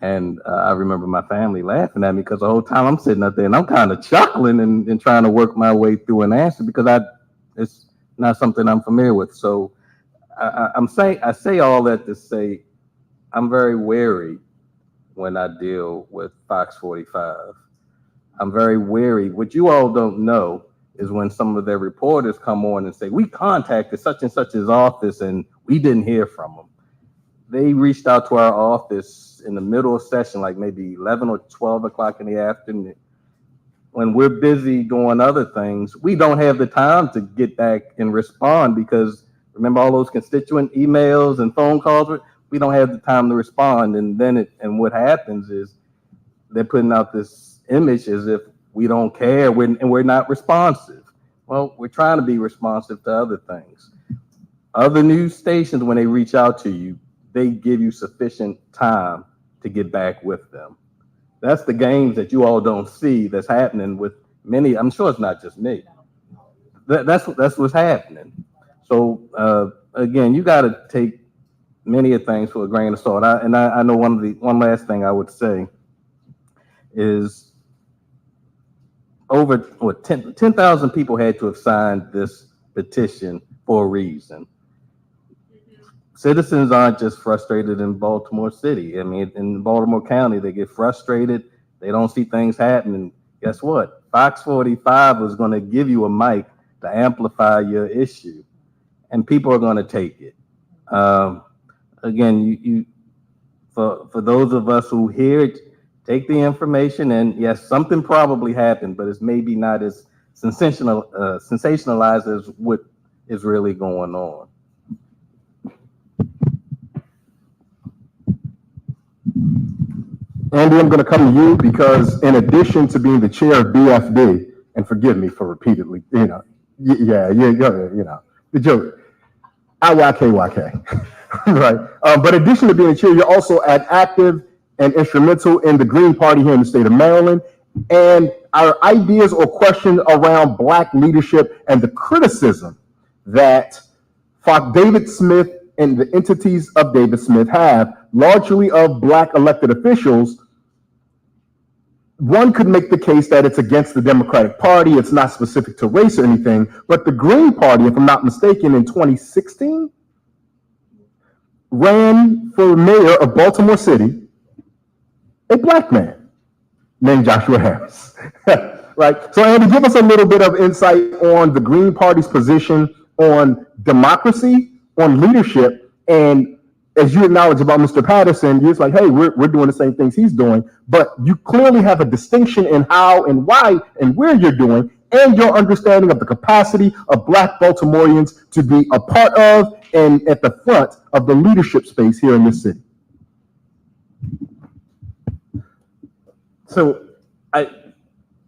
And I remember my family laughing at me because the whole time I'm sitting up there and I'm kind of chuckling and trying to work my way through an answer because it's not something I'm familiar with. So I say all that to say I'm very wary when I deal with Fox 45. I'm very wary. What you all don't know is when some of their reporters come on and say, we contacted such and such's office and we didn't hear from them. They reached out to our office in the middle of session, like maybe 11 or 12 o'clock in the afternoon. When we're busy doing other things, we don't have the time to get back and respond because remember all those constituent emails and phone calls? We don't have the time to respond. And what happens is they're putting out this image as if we don't care and we're not responsive. Well, we're trying to be responsive to other things. Other news stations, when they reach out to you, they give you sufficient time to get back with them. That's the games that you all don't see that's happening with many. I'm sure it's not just me. That's what's happening. So again, you got to take many of things for a grain of salt. I know one last thing I would say is over 10,000 people had to have signed this petition for a reason. Citizens aren't just frustrated in Baltimore City. I mean, in Baltimore County, they get frustrated. They don't see things happening. Guess what? Fox 45 is going to give you a mic to amplify your issue, and people are going to take it. Again, for those of us who hear it, take the information, and yes, something probably happened, but it's maybe not as sensationalized as what is really going on. Andy, I'm going to come to you because in addition to being the chair of BFD, and forgive me for repeatedly, the joke, IYKYK, right? But in addition to being the chair, you're also active and instrumental in the Green Party here in the state of Maryland. And our ideas or questions around Black leadership and the criticism that David Smith and the entities of David Smith have largely of Black elected officials. One could make the case that it's against the Democratic Party. It's not specific to race or anything, but the Green Party, if I'm not mistaken, in 2016, ran for mayor of Baltimore City a Black man named Joshua Harris, right? So Andy, give us a little bit of insight on the Green Party's position on democracy, on leadership, and as you acknowledge about Mr. Patterson, you're just like, hey, we're doing the same things he's doing, but you clearly have a distinction in how and why and where you're doing, and your understanding of the capacity of Black Baltimoreans to be a part of and at the front of the leadership space here in this city. So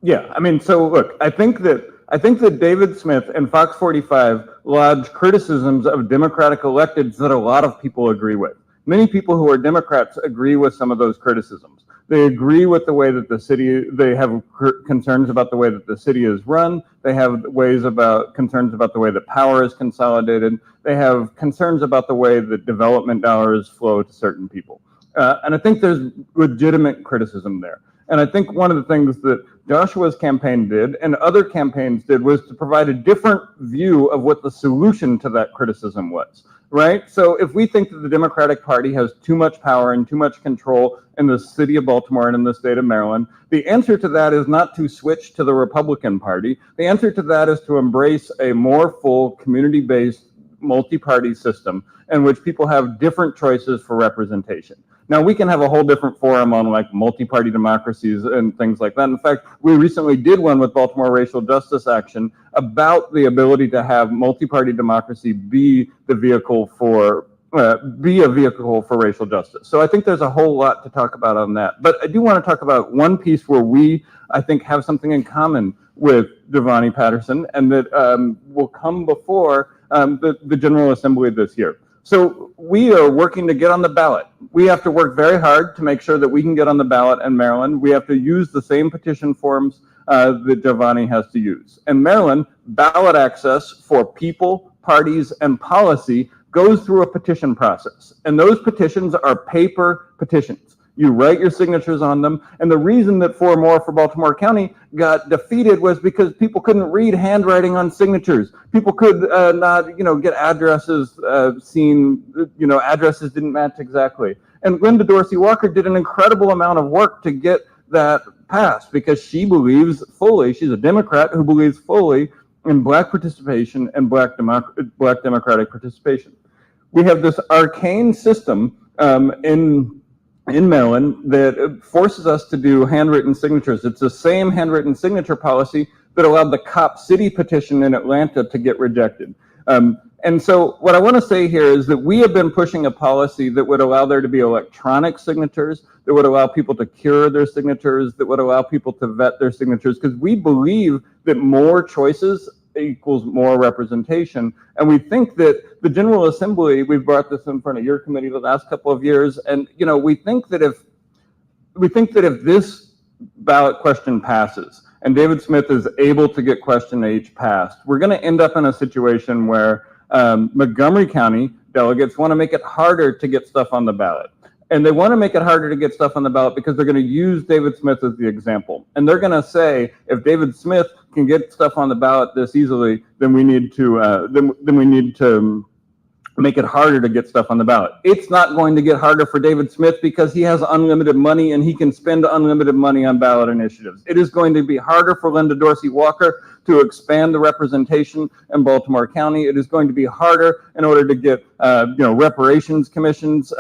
look, I think that David Smith and Fox 45 lodged criticisms of Democratic electeds that a lot of people agree with. Many people who are Democrats agree with some of those criticisms. They agree with the way that they have concerns about the way that the city is run. They have concerns about the way that power is consolidated. They have concerns about the way that development dollars flow to certain people. And I think there's legitimate criticism there. And I think one of the things that Joshua's campaign did and other campaigns did was to provide a different view of what the solution to that criticism was, right? So if we think that the Democratic Party has too much power and too much control in the city of Baltimore and in the state of Maryland, the answer to that is not to switch to the Republican Party. The answer to that is to embrace a more full community-based multi-party system in which people have different choices for representation. Now, we can have a whole different forum on like multi-party democracies and things like that. In fact, we recently did one with Baltimore Racial Justice Action about the ability to have multi-party democracy be a vehicle for racial justice. So I think there's a whole lot to talk about on that. But I do want to talk about one piece where I think, have something in common with Devani Patterson, and that will come before the General Assembly this year. So we are working to get on the ballot. We have to work very hard to make sure that we can get on the ballot in Maryland. We have to use the same petition forms that Devani has to use. In Maryland, ballot access for people, parties, and policy goes through a petition process. And those petitions are paper petitions. You write your signatures on them. And the reason that 4 More for Baltimore County got defeated was because people couldn't read handwriting on signatures. People could not, get addresses addresses didn't match exactly. And Linda Dorsey Walker did an incredible amount of work to get that passed because she believes fully, she's a Democrat who believes fully in Black participation and Black democratic participation. We have this arcane system in Maryland that forces us to do handwritten signatures. It's the same handwritten signature policy that allowed the Cop City petition in Atlanta to get rejected. And so what I want to say here is that we have been pushing a policy that would allow there to be electronic signatures, that would allow people to cure their signatures, that would allow people to vet their signatures, because we believe that more choices equals more representation. And we think that the General Assembly, we've brought this in front of your committee the last couple of years, and we think that if this ballot question passes and David Smith is able to get question H passed, we're going to end up in a situation where Montgomery County delegates want to make it harder to get stuff on the ballot. And they want to make it harder to get stuff on the ballot because they're going to use David Smith as the example. And they're going to say, if David Smith can get stuff on the ballot this easily, then we need to make it harder to get stuff on the ballot. It's not going to get harder for David Smith because he has unlimited money and he can spend unlimited money on ballot initiatives. It is going to be harder for Linda Dorsey Walker to expand the representation in Baltimore County. It is going to be harder in order to get reparations commissions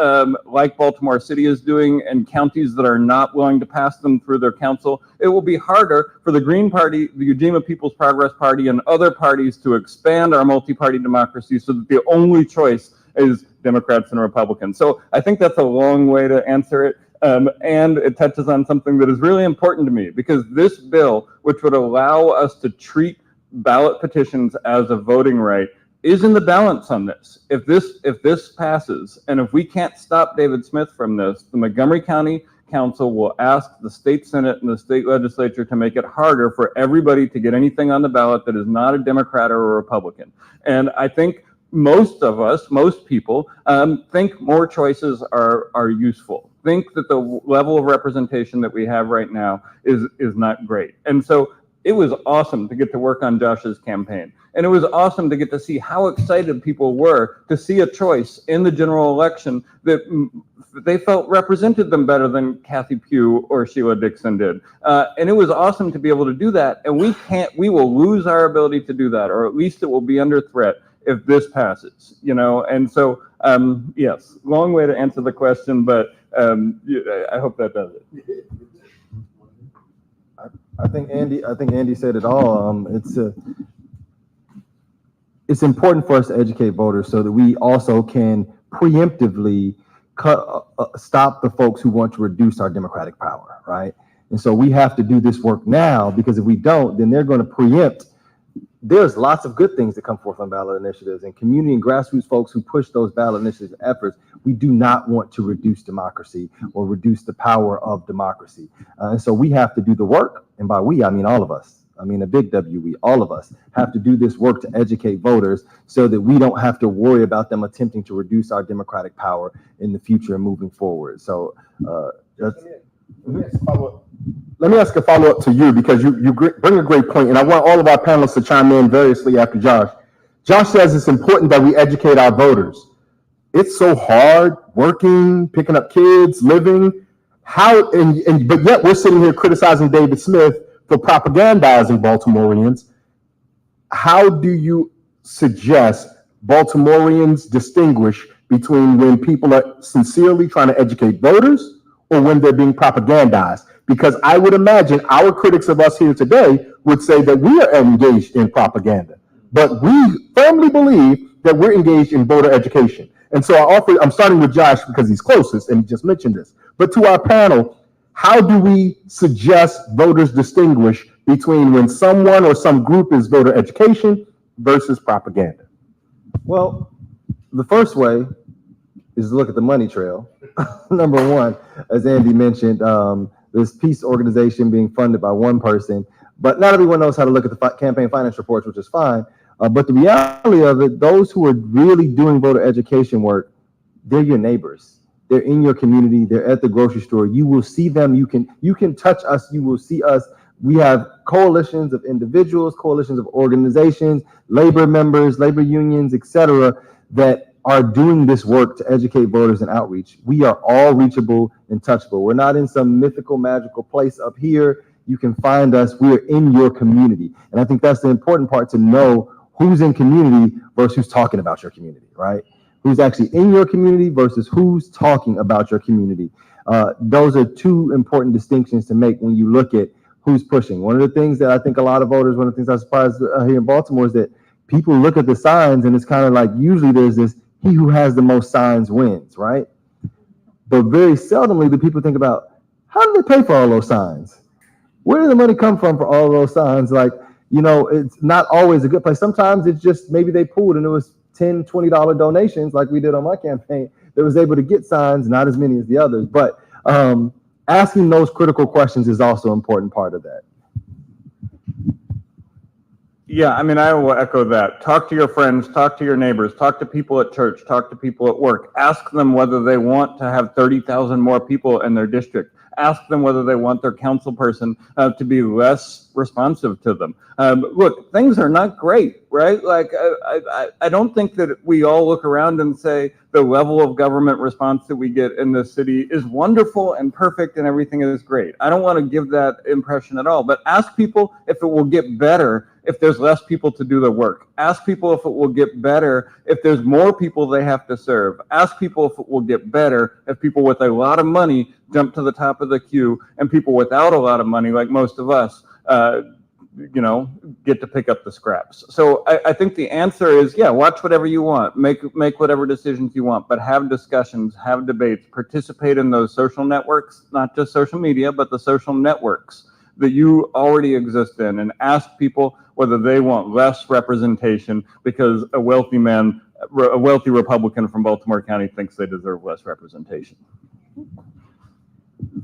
like Baltimore City is doing, and counties that are not willing to pass them through their council. It will be harder for the Green Party, the Ujima People's Progress Party, and other parties to expand our multi-party democracy so that the only choice is Democrats and Republicans. So I think that's a long way to answer it. And it touches on something that is really important to me, because this bill, which would allow us to treat ballot petitions as a voting right, is in the balance on this. If this passes, and if we can't stop David Smith from this, the Montgomery County Council will ask the state Senate and the state legislature to make it harder for everybody to get anything on the ballot that is not a Democrat or a Republican. And I think most people think more choices are useful. Think that the level of representation that we have right now is not great. And so it was awesome to get to work on Josh's campaign. And it was awesome to get to see how excited people were to see a choice in the general election that they felt represented them better than Kathy Pugh or Sheila Dixon did. And it was awesome to be able to do that. And we will lose our ability to do that, or at least it will be under threat if this passes, And so, yes, long way to answer the question, but I hope that does it. I think Andy said it all. It's important for us to educate voters so that we also can preemptively stop the folks who want to reduce our democratic power, right? And so we have to do this work now, because if we don't, then they're going to preempt. There's lots of good things that come forth on ballot initiatives, and community and grassroots folks who push those ballot initiative efforts. We do not want to reduce democracy or reduce the power of democracy. And so we have to do the work. And by we, I mean all of us. I mean a big W, we, all of us have to do this work to educate voters so that we don't have to worry about them attempting to reduce our democratic power in the future and moving forward. So let me ask a follow-up to you, because you bring a great point, and I want all of our panelists to chime in variously after Josh. Josh says it's important that we educate our voters. It's so hard working, picking up kids, living. But yet we're sitting here criticizing David Smith for propagandizing Baltimoreans. How do you suggest Baltimoreans distinguish between when people are sincerely trying to educate voters or when they're being propagandized? Because I would imagine our critics of us here today would say that we are engaged in propaganda, but we firmly believe that we're engaged in voter education. And so I'm starting with Josh because he's closest and he just mentioned this, but to our panel, how do we suggest voters distinguish between when someone or some group is voter education versus propaganda? Well, the first way is to look at the money trail. Number one, as Andy mentioned, this peace organization being funded by one person, but not everyone knows how to look at the campaign finance reports, which is fine. But the reality of it, those who are really doing voter education work, they're your neighbors. They're in your community. They're at the grocery store. You will see them. You can touch us. You will see us. We have coalitions of individuals, coalitions of organizations, labor members, labor unions, etc., that are doing this work to educate voters and outreach. We are all reachable and touchable. We're not in some mythical, magical place up here. You can find us. We're in your community. And I think that's the important part, to know who's in community versus who's talking about your community, right? Who's actually in your community versus who's talking about your community. Those are two important distinctions to make when you look at who's pushing. One of the things that I think a lot of voters, one of the things I'm surprised here in Baltimore is that people look at the signs and it's kind of like, usually there's this, he who has the most signs wins, right? But very seldomly do people think about, how do they pay for all those signs? Where did the money come from for all those signs? Like, it's not always a good place. Sometimes it's just maybe they pooled and it was $10, $20 donations like we did on my campaign that was able to get signs, not as many as the others. But asking those critical questions is also an important part of that. Yeah, I mean, I will echo that. Talk to your friends, talk to your neighbors, talk to people at church, talk to people at work. Ask them whether they want to have 30,000 more people in their district. Ask them whether they want their council person to be less responsive to them. Look, things are not great, right? Like, I don't think that we all look around and say the level of government response that we get in this city is wonderful and perfect and everything is great. I don't want to give that impression at all, but ask people if it will get better if there's less people to do the work. Ask people if it will get better if there's more people they have to serve. Ask people if it will get better if people with a lot of money jump to the top of the queue and people without a lot of money, like most of us, get to pick up the scraps. So I think the answer is, yeah, watch whatever you want, make whatever decisions you want, but have discussions, have debates, participate in those social networks, not just social media, but the social networks that you already exist in, and ask people whether they want less representation because a wealthy Republican from Baltimore County thinks they deserve less representation.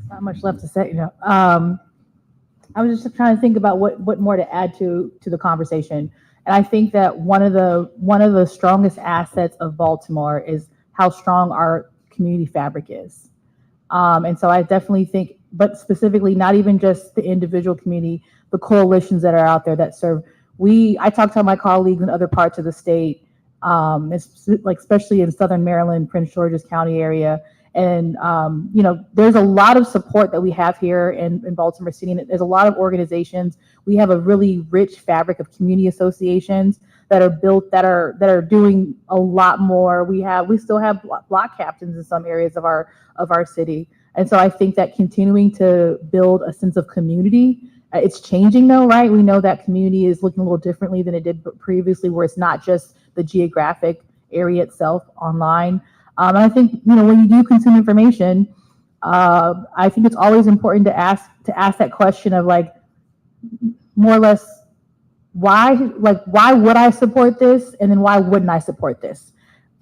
Not much left to say, I was just trying to think about what more to add to the conversation. And I think that one of the strongest assets of Baltimore is how strong our community fabric is. And so I definitely think, but specifically, not even just the individual community, the coalitions that are out there that serve. I talk to my colleagues in other parts of the state, especially in Southern Maryland, Prince George's County area. And, there's a lot of support that we have here in Baltimore City. And there's a lot of organizations. We have a really rich fabric of community associations that are built, that are doing a lot more. We still have block captains in some areas of our city. And so I think that continuing to build a sense of community, it's changing though, right? We know that community is looking a little differently than it did previously, where it's not just the geographic area itself online. And I think, when you do consume information, I think it's always important to ask that question of, like, more or less, why would I support this? And then why wouldn't I support this?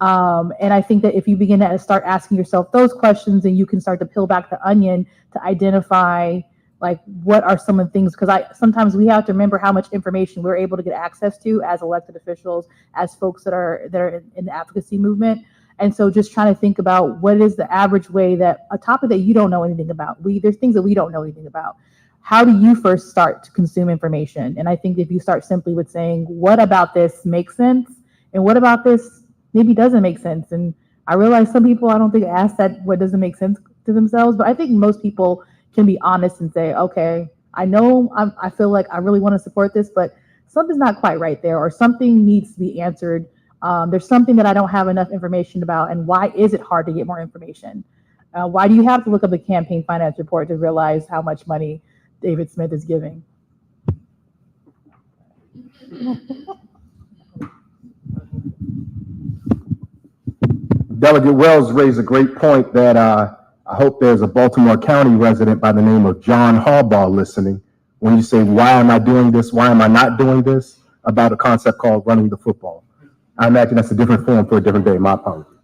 And I think that if you begin to start asking yourself those questions, then you can start to peel back the onion to identify, like, what are some of the things, because sometimes we have to remember how much information we're able to get access to as elected officials, as folks that are in the advocacy movement. And so just trying to think about what is the average way that a topic that you don't know anything about, there's things that we don't know anything about. How do you first start to consume information? And I think if you start simply with saying, what about this makes sense? And what about this maybe doesn't make sense? And I realize some people, I don't think, ask that what doesn't make sense to themselves, but I think most people can be honest and say, okay, I know I feel like I really want to support this, but something's not quite right there, or something needs to be answered. There's something that I don't have enough information about, and why is it hard to get more information? Why do you have to look up the campaign finance report to realize how much money David Smith is giving? Delegate Wells raised a great point that I hope there's a Baltimore County resident by the name of John Harbaugh listening when you say, why am I doing this? Why am I not doing this? About a concept called running the football. I imagine that's a different form for a different day. My apologies.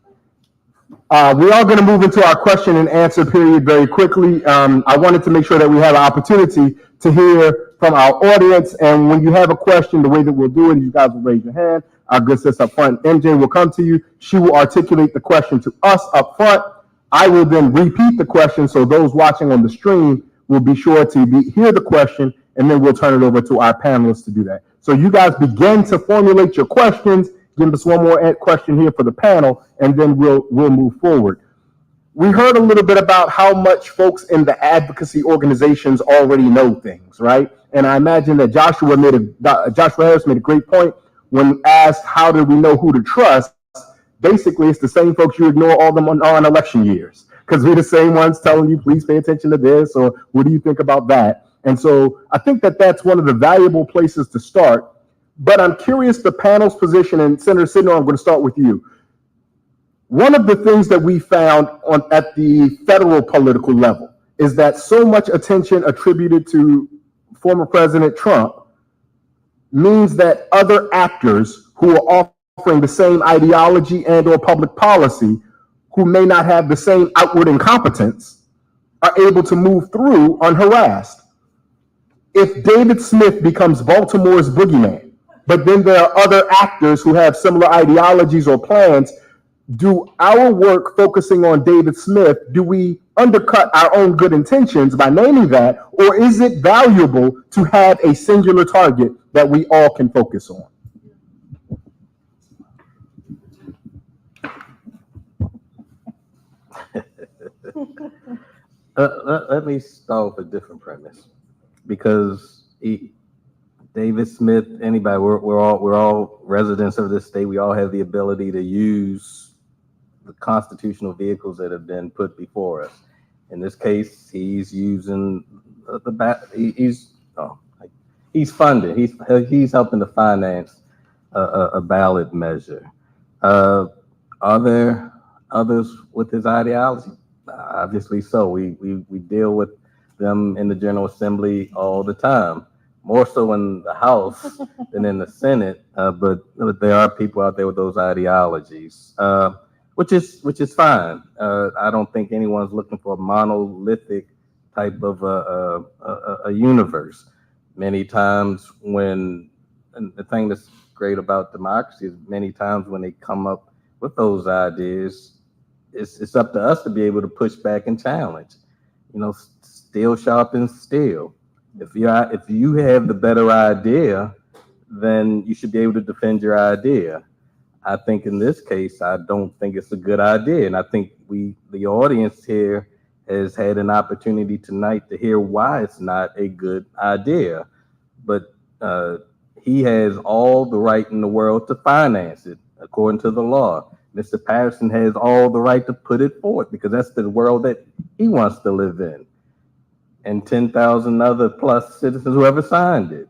We are going to move into our question and answer period very quickly. I wanted to make sure that we have an opportunity to hear from our audience. And when you have a question, the way that we'll do it is you guys will raise your hand. Our good sis up front, MJ, will come to you. She will articulate the question to us up front. I will then repeat the question, so those watching on the stream will be sure to hear the question, and then we'll turn it over to our panelists to do that. So you guys begin to formulate your questions. Give us one more question here for the panel, and then we'll move forward. We heard a little bit about how much folks in the advocacy organizations already know things, right? And I imagine that Joshua Harris made a great point when asked, how do we know who to trust? Basically, it's the same folks you ignore all them on election years, because we're the same ones telling you, please pay attention to this, or what do you think about that? And so I think that that's one of the valuable places to start. But I'm curious the panel's position, and Senator Sidnor, I'm going to start with you. One of the things that we found at the federal political level is that so much attention attributed to former President Trump means that other actors who are offering the same ideology and or public policy, who may not have the same outward incompetence, are able to move through unharassed. If David Smith becomes Baltimore's boogeyman, but then there are other actors who have similar ideologies or plans. Do our work focusing on David Smith, do we undercut our own good intentions by naming that, or is it valuable to have a singular target that we all can focus on? Let me start with a different premise, because David Smith, anybody, we're all residents of this state. We all have the ability to use the constitutional vehicles that have been put before us. In this case, he's using he's funded. He's helping to finance a ballot measure. Are there others with his ideology? Obviously so. We deal with them in the General Assembly all the time, more so in the House than in the Senate. But there are people out there with those ideologies, which is fine. I don't think anyone's looking for a monolithic type of a universe. Many times and the thing that's great about democracy is many times when they come up with those ideas, it's up to us to be able to push back and challenge. Steel sharpens steel. If you have the better idea, then you should be able to defend your idea. I think in this case, I don't think it's a good idea, and I think the audience here has had an opportunity tonight to hear why it's not a good idea. But he has all the right in the world to finance it according to the law. Mr. Patterson has all the right to put it forth because that's the world that he wants to live in. And 10,000 other plus citizens who ever signed it.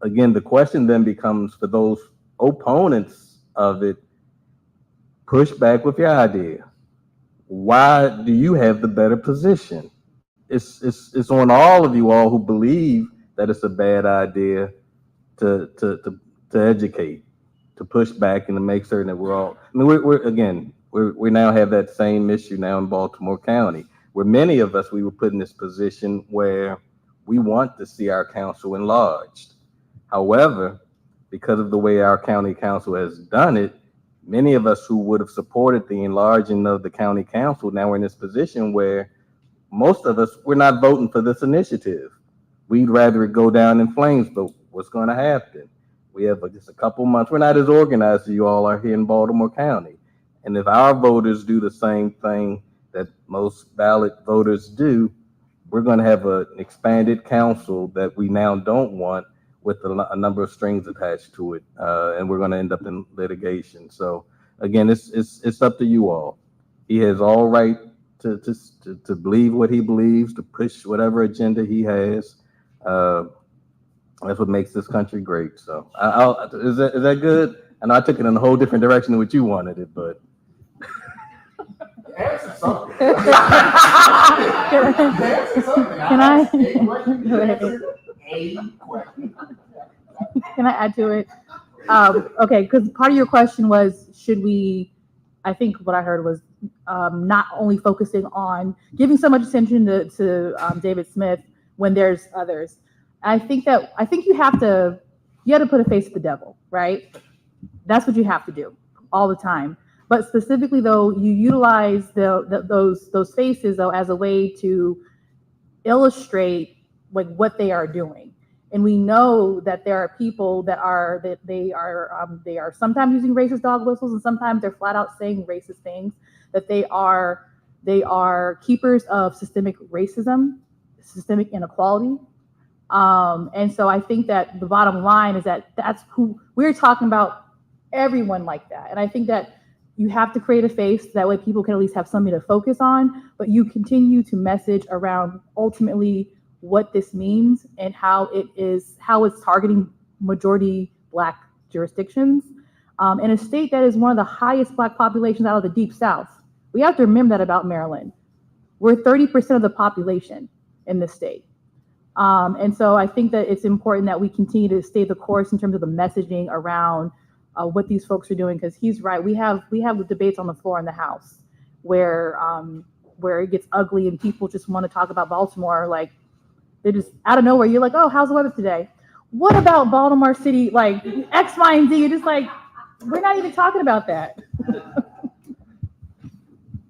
Again, the question then becomes for those opponents of it, push back with your idea. Why do you have the better position? It's on all of you all who believe that it's a bad idea to educate, to push back and to make certain that we're all. I mean, we now have that same issue now in Baltimore County, where many of us we were put in this position where we want to see our council enlarged. However, because of the way our county council has done it, many of us who would have supported the enlarging of the county council now we're in this position where most of us we're not voting for this initiative. We'd rather it go down in flames, but what's going to happen? We have just a couple months. We're not as organized as you all are here in Baltimore County. And if our voters do the same thing that most ballot voters do, we're going to have an expanded council that we now don't want with a number of strings attached to it. And we're going to end up in litigation. So again, it's up to you all. He has all right to believe what he believes, to push whatever agenda he has. That's what makes this country great. So is that good? I know I took it in a whole different direction than what you wanted it, but. Answer something. Can I? Can I add to it? Okay, because part of your question was, should we, I think what I heard was not only focusing on giving so much attention to David Smith when there's others. I think you have to put a face to the devil, right? That's what you have to do all the time. But specifically, though, you utilize those faces though as a way to illustrate like what they are doing. And we know that there are people that they are sometimes using racist dog whistles, and sometimes they're flat out saying racist things. That they are keepers of systemic racism, systemic inequality. And so I think that the bottom line is that that's who we're talking about, everyone like that. And I think that you have to create a face that way people can at least have something to focus on, but you continue to message around ultimately what this means and how it's targeting majority Black jurisdictions in a state that is one of the highest Black populations out of the Deep South. We have to remember that about Maryland. We're 30% of the population in this state. And so I think that it's important that we continue to stay the course in terms of the messaging around what these folks are doing, because he's right. We have debates on the floor in the House where it gets ugly and people just want to talk about Baltimore. Like, they just out of nowhere, you're like, oh, how's the weather today? what about Baltimore City, like X, Y, and Z? It's just like, we're not even talking about that.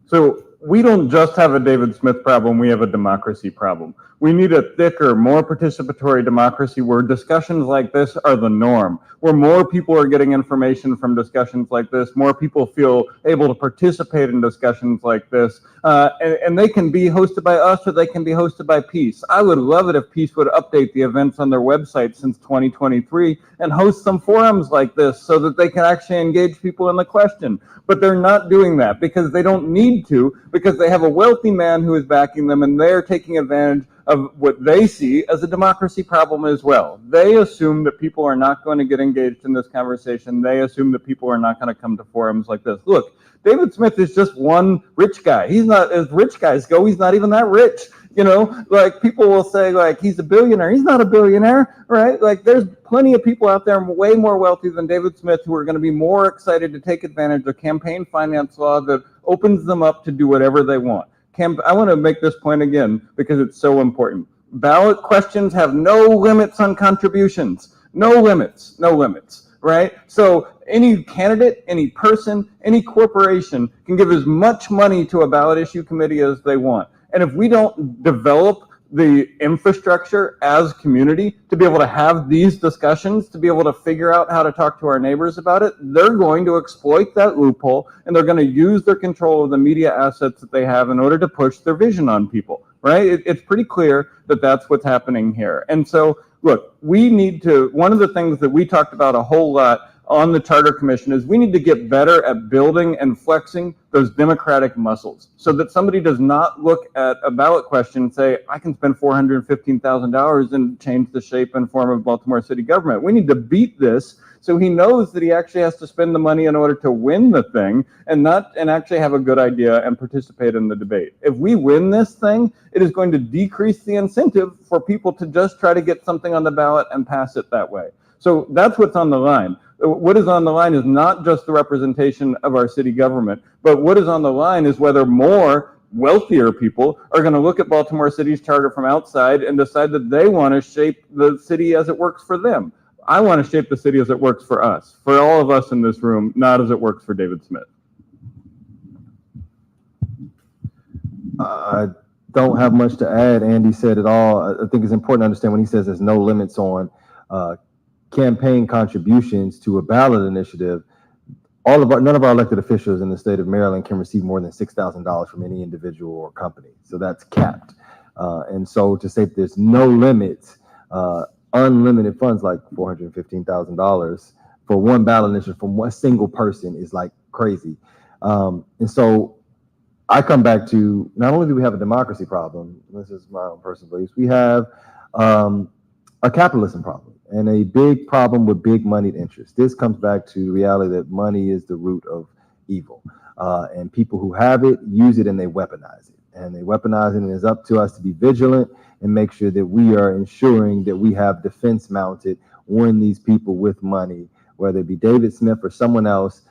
So we don't just have a David Smith problem, we have a democracy problem. We need a thicker, more participatory democracy where discussions like this are the norm, where more people are getting information from discussions like this, more people feel able to participate in discussions like this, and they can be hosted by us or they can be hosted by Peace. I would love it if Peace would update the events on their website since 2023 and host some forums like this so that they can actually engage people in the question. But they're not doing that because they don't need to, because they have a wealthy man who is backing them and they're taking advantage of what they see as a democracy problem as well. They assume that people are not going to get engaged in this conversation. They assume that people are not going to come to forums like this. Look, David Smith is just one rich guy. He's not, as rich guys go, he's not even that rich. You know, like people will say like he's a billionaire. He's not a billionaire, right? Like there's plenty of people out there way more wealthy than David Smith who are going to be more excited to take advantage of campaign finance law that opens them up to do whatever they want. I want to make this point again because it's so important. Ballot questions have no limits on contributions. No limits, right? So any candidate, any person, any corporation can give as much money to a ballot issue committee as they want. And if we don't develop the infrastructure as community to be able to have these discussions, to be able to figure out how to talk to our neighbors about it, they're going to exploit that loophole and they're going to use their control of the media assets that they have in order to push their vision on people, right? It's pretty clear that that's what's happening here. And so, look, we need to, one of the things that we talked about a whole lot on the Charter Commission is we need to get better at building and flexing those democratic muscles so that somebody does not look at a ballot question and say, I can spend $415,000 and change the shape and form of Baltimore city government. We need to beat this so he knows that he actually has to spend the money in order to win the thing and actually have a good idea and participate in the debate. If we win this thing, it is going to decrease the incentive for people to just try to get something on the ballot and pass it that way. So that's what's on the line. What is on the line is not just the representation of our city government, but what is on the line is whether more wealthier people are going to look at Baltimore City's charter from outside and decide that they want to shape the city as it works for them. I want to shape the city as it works for us, for all of us in this room, not as it works for David Smith. I don't have much to add. Andy said it all. I think it's important to understand when he says there's no limits on campaign contributions to a ballot initiative. None of our elected officials in the state of Maryland can receive more than $6,000 from any individual or company. So that's capped. And so to say that there's no limits, unlimited funds like $415,000 for one ballot initiative from one single person is like crazy. And so I come back to, not only do we have a democracy problem, this is my own personal beliefs, we have a capitalism problem and a big problem with big moneyed interests. This comes back to the reality that money is the root of evil. And people who have it use it and they weaponize it. And they weaponize it, and it's up to us to be vigilant and make sure that we are ensuring that we have defense mounted when these people with money, whether it be David Smith or someone else,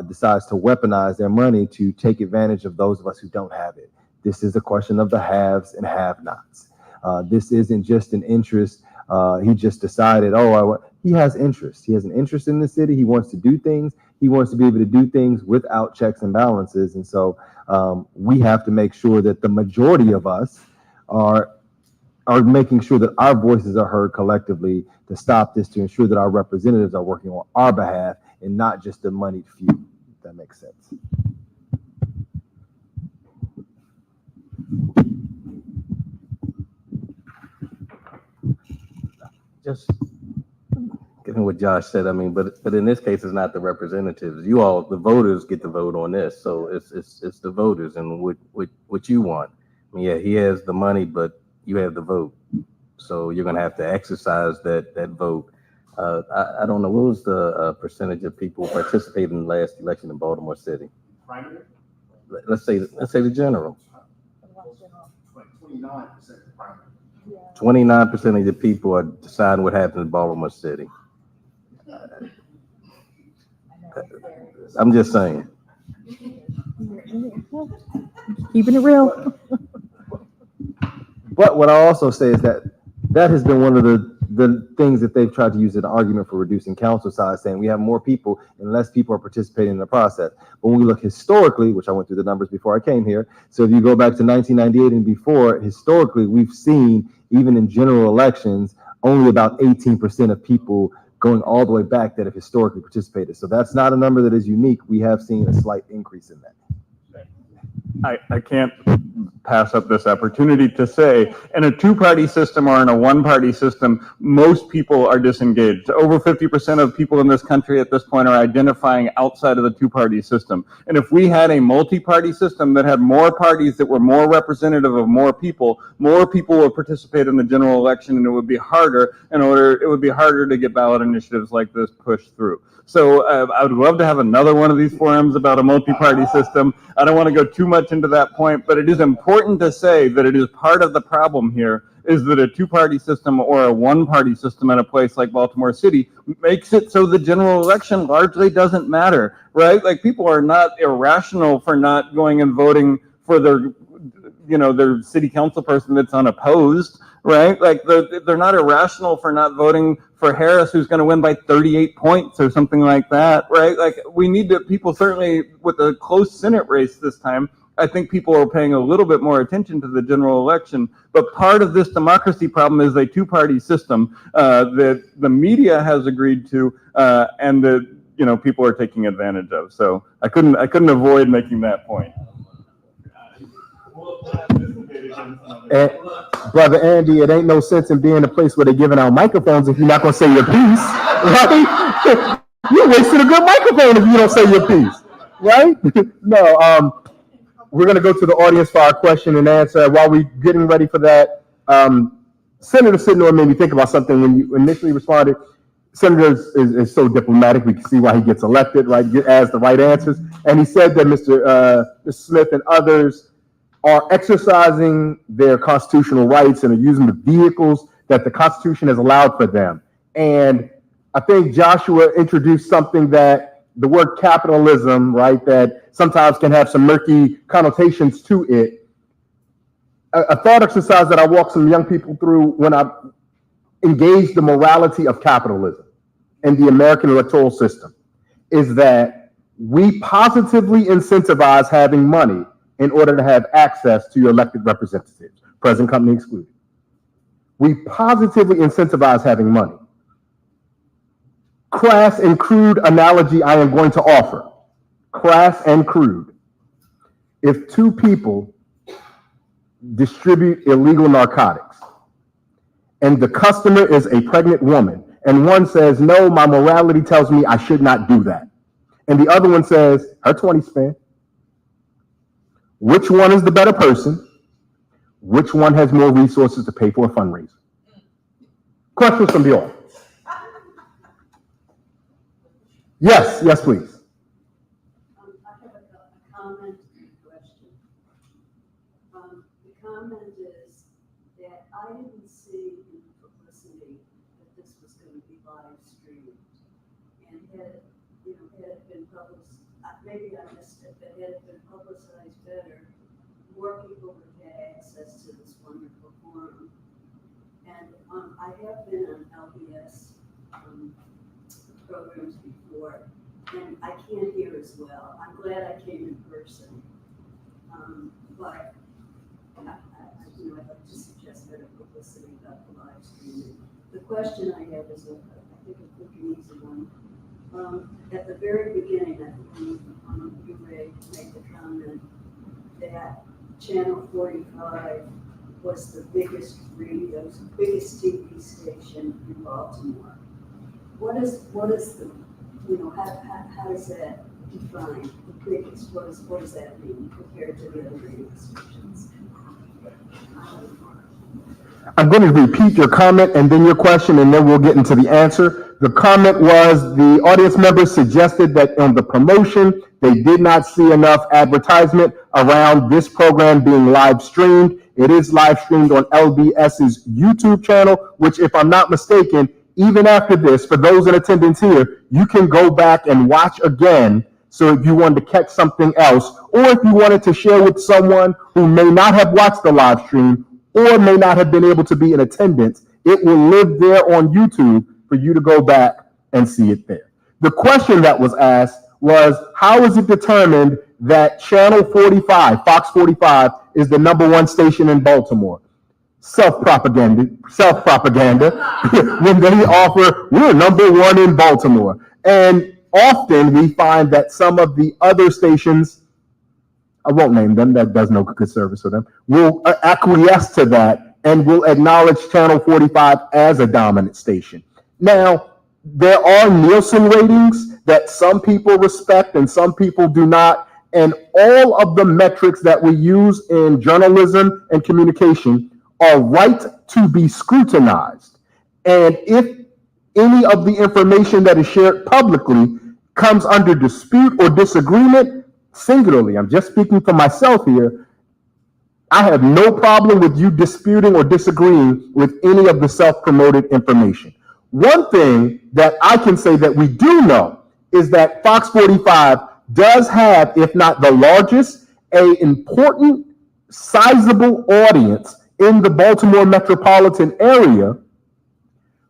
decides to weaponize their money to take advantage of those of us who don't have it. This is a question of the haves and have-nots. This isn't just an interest. He just decided, he has interest. He has an interest in the city. He wants to do things. He wants to be able to do things without checks and balances. And so we have to make sure that the majority of us are making sure that our voices are heard collectively to stop this, to ensure that our representatives are working on our behalf and not just the moneyed few, if that makes sense. Just given what Josh said, I mean, but in this case, it's not the representatives. You all, the voters, get to vote on this. So it's the voters and what you want. I mean, yeah, he has the money, but you have the vote. So you're gonna have to exercise that vote. I don't know, what was the percentage of people participating in the last election in Baltimore City? Primary? Let's say the general. 29% primary. 29% of the people are deciding what happens in Baltimore City. I'm just saying. Keeping it real. But what I also say is that has been one of the the things that they've tried to use as an argument for reducing council size, saying we have more people and less people are participating in the process. But when we look historically, which I went through the numbers before I came here, so if you go back to 1998 and before, historically, we've seen, even in general elections, only about 18% of people going all the way back that have historically participated. So that's not a number that is unique. We have seen a slight increase in that. I can't pass up this opportunity to say, in a two-party system or in a one-party system, most people are disengaged. Over 50% of people in this country at this point are identifying outside of the two-party system. And if we had a multi-party system that had more parties that were more representative of more people would participate in the general election, and it would be harder to get ballot initiatives like this pushed through. So I would love to have another one of these forums about a multi-party system. I don't want to go too much into that point, but it is important to say that it is part of the problem here is that a two-party system or a one-party system in a place like Baltimore City makes it so the general election largely doesn't matter, right? Like, people are not irrational for not going and voting for their city council person that's unopposed, right? Like, they're not irrational for not voting for Harris, who's going to win by 38 points or something like that, right? Like, we need to, people certainly, with a close Senate race this time, I think people are paying a little bit more attention to the general election. But part of this democracy problem is a two-party system that the media has agreed to and that, people are taking advantage of. So I couldn't avoid making that point. And, Brother Andy, it ain't no sense in being a place where they're giving out microphones if you're not going to say your piece, right? You wasted a good microphone if you don't say your piece, right? No, we're going to go to the audience for our question and answer. While we're getting ready for that, Senator Sidnor made me think about something when you initially responded. Senator is so diplomatic. We can see why he gets elected, right? As the right answers. And he said that Mr. Smith and others are exercising their constitutional rights and are using the vehicles that the Constitution has allowed for them. And I think Joshua introduced something that the word capitalism, right, that sometimes can have some murky connotations to it. A thought exercise that I walk some young people through when I engage the morality of capitalism and the American electoral system is that we positively incentivize having money in order to have access to your elected representatives, present company excluded. We positively incentivize having money. Crass and crude analogy I am going to offer. Crass and crude. If two people distribute illegal narcotics and the customer is a pregnant woman and one says, no, my morality tells me I should not do that, and the other one says, her 20 spent. Which one is the better person? Which one has more resources to pay for a fundraiser? Questions from the audience. Yes, please. I have a comment and a question. The comment is that I didn't see in the publicity that this was going to be live streamed. And had it been published, maybe I missed it, but had it been publicized better, more people would have access to this wonderful forum. And I have been on LBS programs before, and I can't hear as well. I'm glad I came in person, but I'd like to suggest better publicity about the live streaming. The question I have is, I think a quick and easy one. At the very beginning, I believe you made the comment that Channel 45 was the biggest biggest TV station in Baltimore. What is the, how does that define the biggest? What does that mean compared to the other radio stations? I'm going to repeat your comment and then your question, and then we'll get into the answer. The comment was the audience members suggested that on the promotion, they did not see enough advertisement around this program being live streamed. It is live streamed on LBS's YouTube channel, which, if I'm not mistaken, even after this, for those in attendance here, you can go back and watch again. So if you wanted to catch something else, or if you wanted to share with someone who may not have watched the live stream or may not have been able to be in attendance, it will live there on YouTube for you to go back and see it there. The question that was asked was, how is it determined that Channel 45, Fox 45, is the #1 station in Baltimore? Self-propaganda, when they offer, we're #1 in Baltimore. And often we find that some of the other stations, I won't name them, that does no good service for them, will acquiesce to that and will acknowledge Channel 45 as a dominant station. Now, there are Nielsen ratings that some people respect and some people do not, and all of the metrics that we use in journalism and communication are right to be scrutinized. And if any of the information that is shared publicly comes under dispute or disagreement, singularly, I'm just speaking for myself here, I have no problem with you disputing or disagreeing with any of the self-promoted information. One thing that I can say that we do know is that Fox 45 does have, if not the largest, an important, sizable audience in the Baltimore metropolitan area.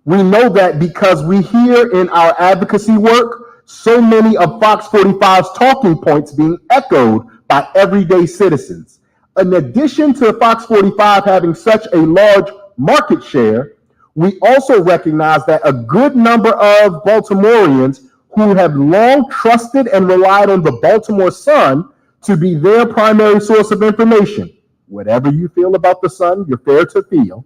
We know that because we hear in our advocacy work so many of Fox 45's talking points being echoed by everyday citizens. In addition to Fox 45 having such a large market share, we also recognize that a good number of Baltimoreans who have long trusted and relied on the Baltimore Sun to be their primary source of information, whatever you feel about the Sun, you're fair to feel,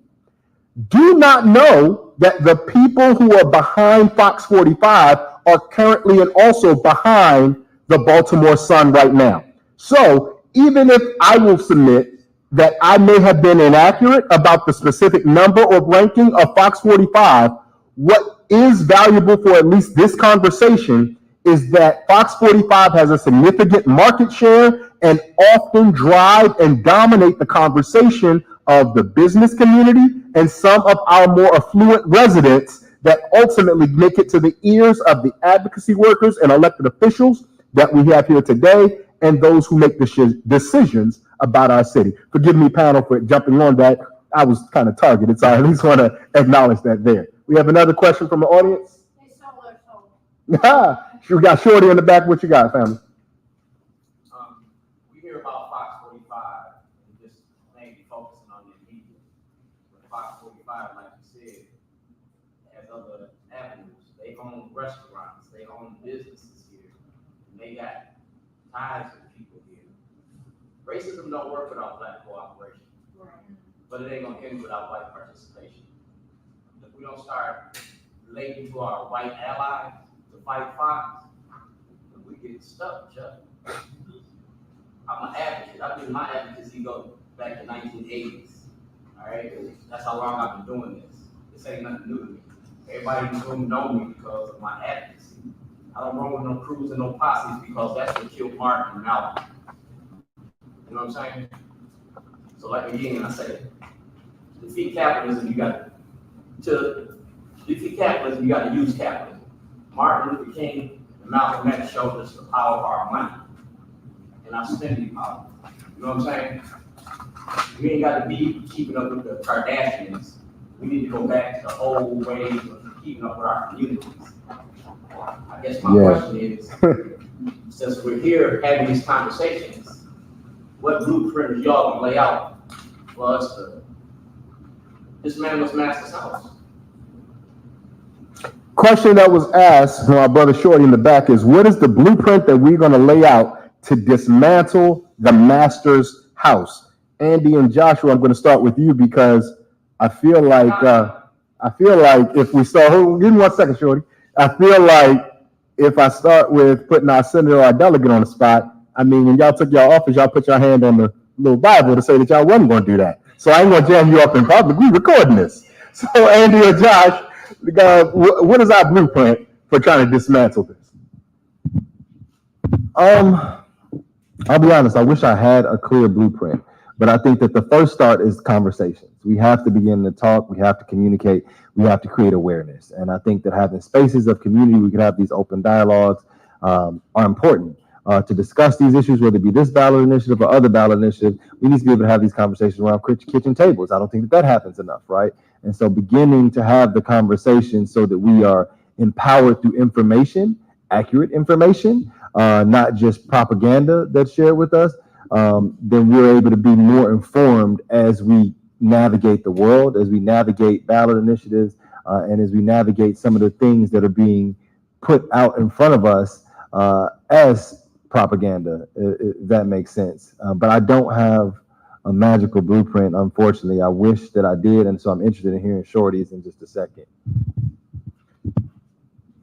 do not know that the people who are behind Fox 45 are currently and also behind the Baltimore Sun right now. So even if I will submit that I may have been inaccurate about the specific number or ranking of Fox 45, what is valuable for at least this conversation is that Fox 45 has a significant market share and often drive and dominate the conversation of the business community and some of our more affluent residents that ultimately make it to the ears of the advocacy workers and elected officials that we have here today and those who make the decisions about our city. Forgive me, panel, for jumping on that. I was kind of targeted, so I at least want to acknowledge that there. We have another question from the audience. We got Shorty in the back. What you got, family? We hear about Fox 45 and just mainly focusing on the media. But Fox 45, like you said, has other avenues. They own restaurants, they own businesses here, and they got ties with people here. Racism don't work without black cooperation, but it ain't gonna end without white participation. If we don't start relating to our white allies to fight Fox, we get stuck, Chuck. I'm an advocate. I've been my advocacy go back to 1980s. All right, that's how long I've been doing this. This ain't nothing new to me. Everybody in this room know me because of my advocacy. I don't roll with no crews and no posses because that's what killed Martin and Malcolm. You know what I'm saying? So like again, I say, to defeat capitalism, you got to use capitalism. Martin Luther King and Malcolm X showed us the power of our money and our spending power. You know what I'm saying? We ain't got to be keeping up with the Kardashians. We need to go back to the old ways of keeping up with our communities. I guess my question is, since we're here having these conversations, what blueprint are y'all gonna lay out for us to dismantle this master's house? Question that was asked from our brother Shorty in the back is, what is the blueprint that we're going to lay out to dismantle the master's house? Andy and Joshua, I'm going to start with you because I feel like if we start, give me 1 second, Shorty. I feel like if I start with putting our senator or our delegate on the spot, I mean, when y'all took y'all office, y'all put your hand on the little Bible to say that y'all wasn't going to do that. So I ain't going to jam you up in public. We recording this. So Andy or Josh, what is our blueprint for trying to dismantle this? I'll be honest, I wish I had a clear blueprint, but I think that the first start is conversations. We have to begin to talk, we have to communicate, we have to create awareness. And I think that having spaces of community, we can have these open dialogues are important. to discuss these issues, whether it be this ballot initiative or other ballot initiatives, we need to be able to have these conversations around kitchen tables. I don't think that happens enough, right? And so beginning to have the conversation so that we are empowered through information, accurate information, not just propaganda that's shared with us, then we're able to be more informed as we navigate the world, as we navigate ballot initiatives, and as we navigate some of the things that are being put out in front of us as propaganda, if that makes sense. But I don't have a magical blueprint, unfortunately. I wish that I did, and so I'm interested in hearing Shorty's in just a second.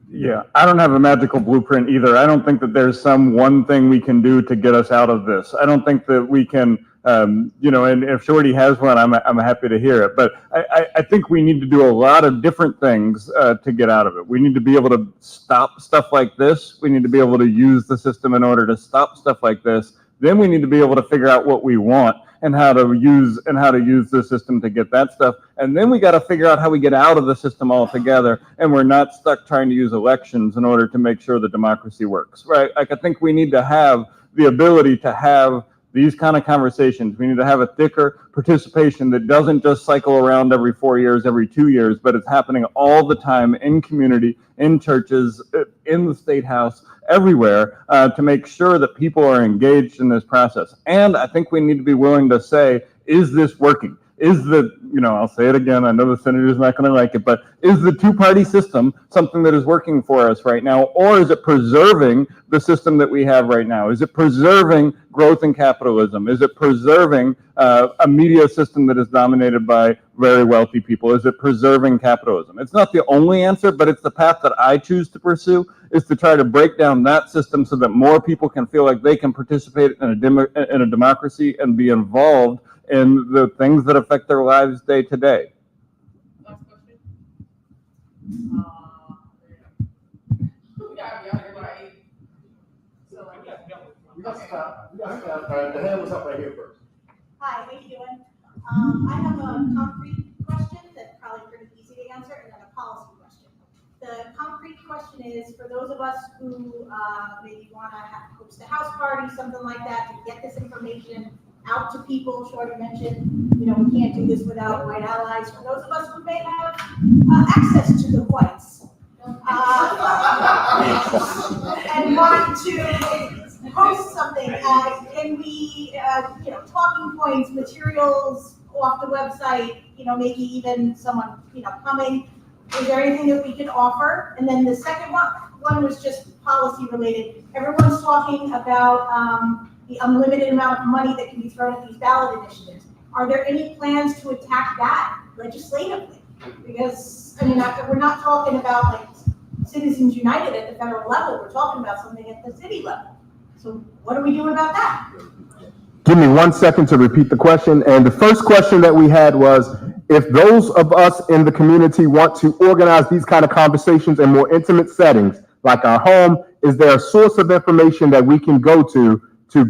Yeah, I don't have a magical blueprint either. I don't think that there's some one thing we can do to get us out of this. I don't think that we can, and if Shorty has one, I'm happy to hear it. But I think we need to do a lot of different things to get out of it. We need to be able to stop stuff like this. We need to be able to use the system in order to stop stuff like this. Then we need to be able to figure out what we want and how to use the system to get that stuff. And then we got to figure out how we get out of the system altogether, and we're not stuck trying to use elections in order to make sure the democracy works, right? Like, I think we need to have the ability to have these kind of conversations. We need to have a thicker participation that doesn't just cycle around every 4 years, every 2 years, but it's happening all the time in community, in churches, in the state house, everywhere, to make sure that people are engaged in this process. And I think we need to be willing to say, is this working? Is I'll say it again, I know the senator's not going to like it, but is the two-party system something that is working for us right now, or is it preserving the system that we have right now? Is it preserving growth in capitalism? Is it preserving a media system that is dominated by very wealthy people? Is it preserving capitalism? It's not the only answer, but it's the path that I choose to pursue, is to try to break down that system so that more people can feel like they can participate in a democracy and be involved in the things that affect their lives day to day. Last question. The hand was up right here first. Hi, how you doing? I have a concrete question that's probably pretty easy to answer, and then a policy question. The concrete question is, for those of us who maybe want to host a house party, something like that, to get this information out to people. Shorty mentioned, we can't do this without white allies. For those of us who may have access to the whites and want to post something, can we, talking points, materials off the website, maybe even someone, coming. Is there anything that we can offer? And then the second one was just policy related. Everyone's talking about the unlimited amount of money that can be thrown at these ballot initiatives. Are there any plans to attack that legislatively? Because, we're not talking about like Citizens United at the federal level. We're talking about something at the city level. So what are we doing about that? Give me 1 second to repeat the question. And the first question that we had was, if those of us in the community want to organize these kind of conversations in more intimate settings, like our home, is there a source of information that we can go to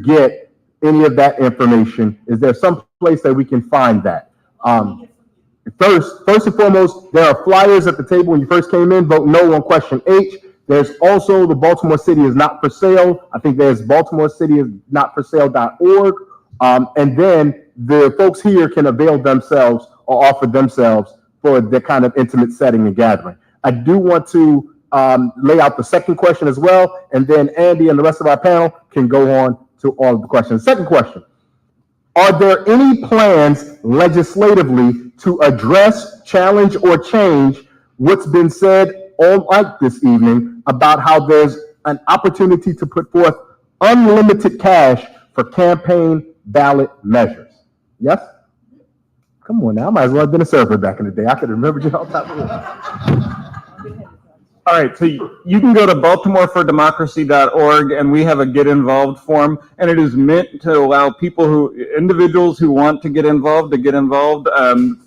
get any of that information? Is there some place that we can find that? First and foremost, there are flyers at the table when you first came in. Vote no on question H. There's also the Baltimore City is not for sale. I think there's BaltimoreCityIsNotForSale.org. And then the folks here can avail themselves or offer themselves for the kind of intimate setting and gathering. I do want to lay out the second question as well, and then Andy and the rest of our panel can go on to all of the questions. Second question: are there any plans legislatively to address, challenge, or change what's been said all night this evening about how there's an opportunity to put forth unlimited cash for campaign ballot measures? Yes? Come on now, I might as well have been a server back in the day. I could remember you all top of it. All right, so you can go to baltimorefordemocracy.org, and we have a get involved form, and it is meant to allow individuals who want to get involved to get involved.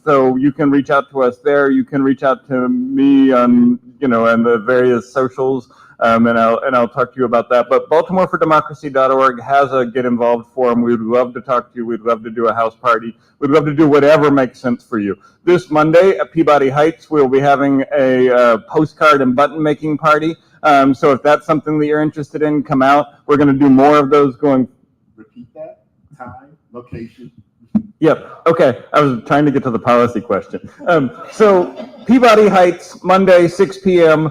So you can reach out to us there. You can reach out to me on, and the various socials, and I'll talk to you about that. But baltimorefordemocracy.org has a get involved form. We'd love to talk to you. We'd love to do a house party. We'd love to do whatever makes sense for you. This Monday at Peabody Heights, we'll be having a postcard and button making party. So if that's something that you're interested in, come out. We're going to do more of those going. Repeat that, time, location. Yep. Okay. I was trying to get to the policy question. So Peabody Heights, Monday, 6 p.m.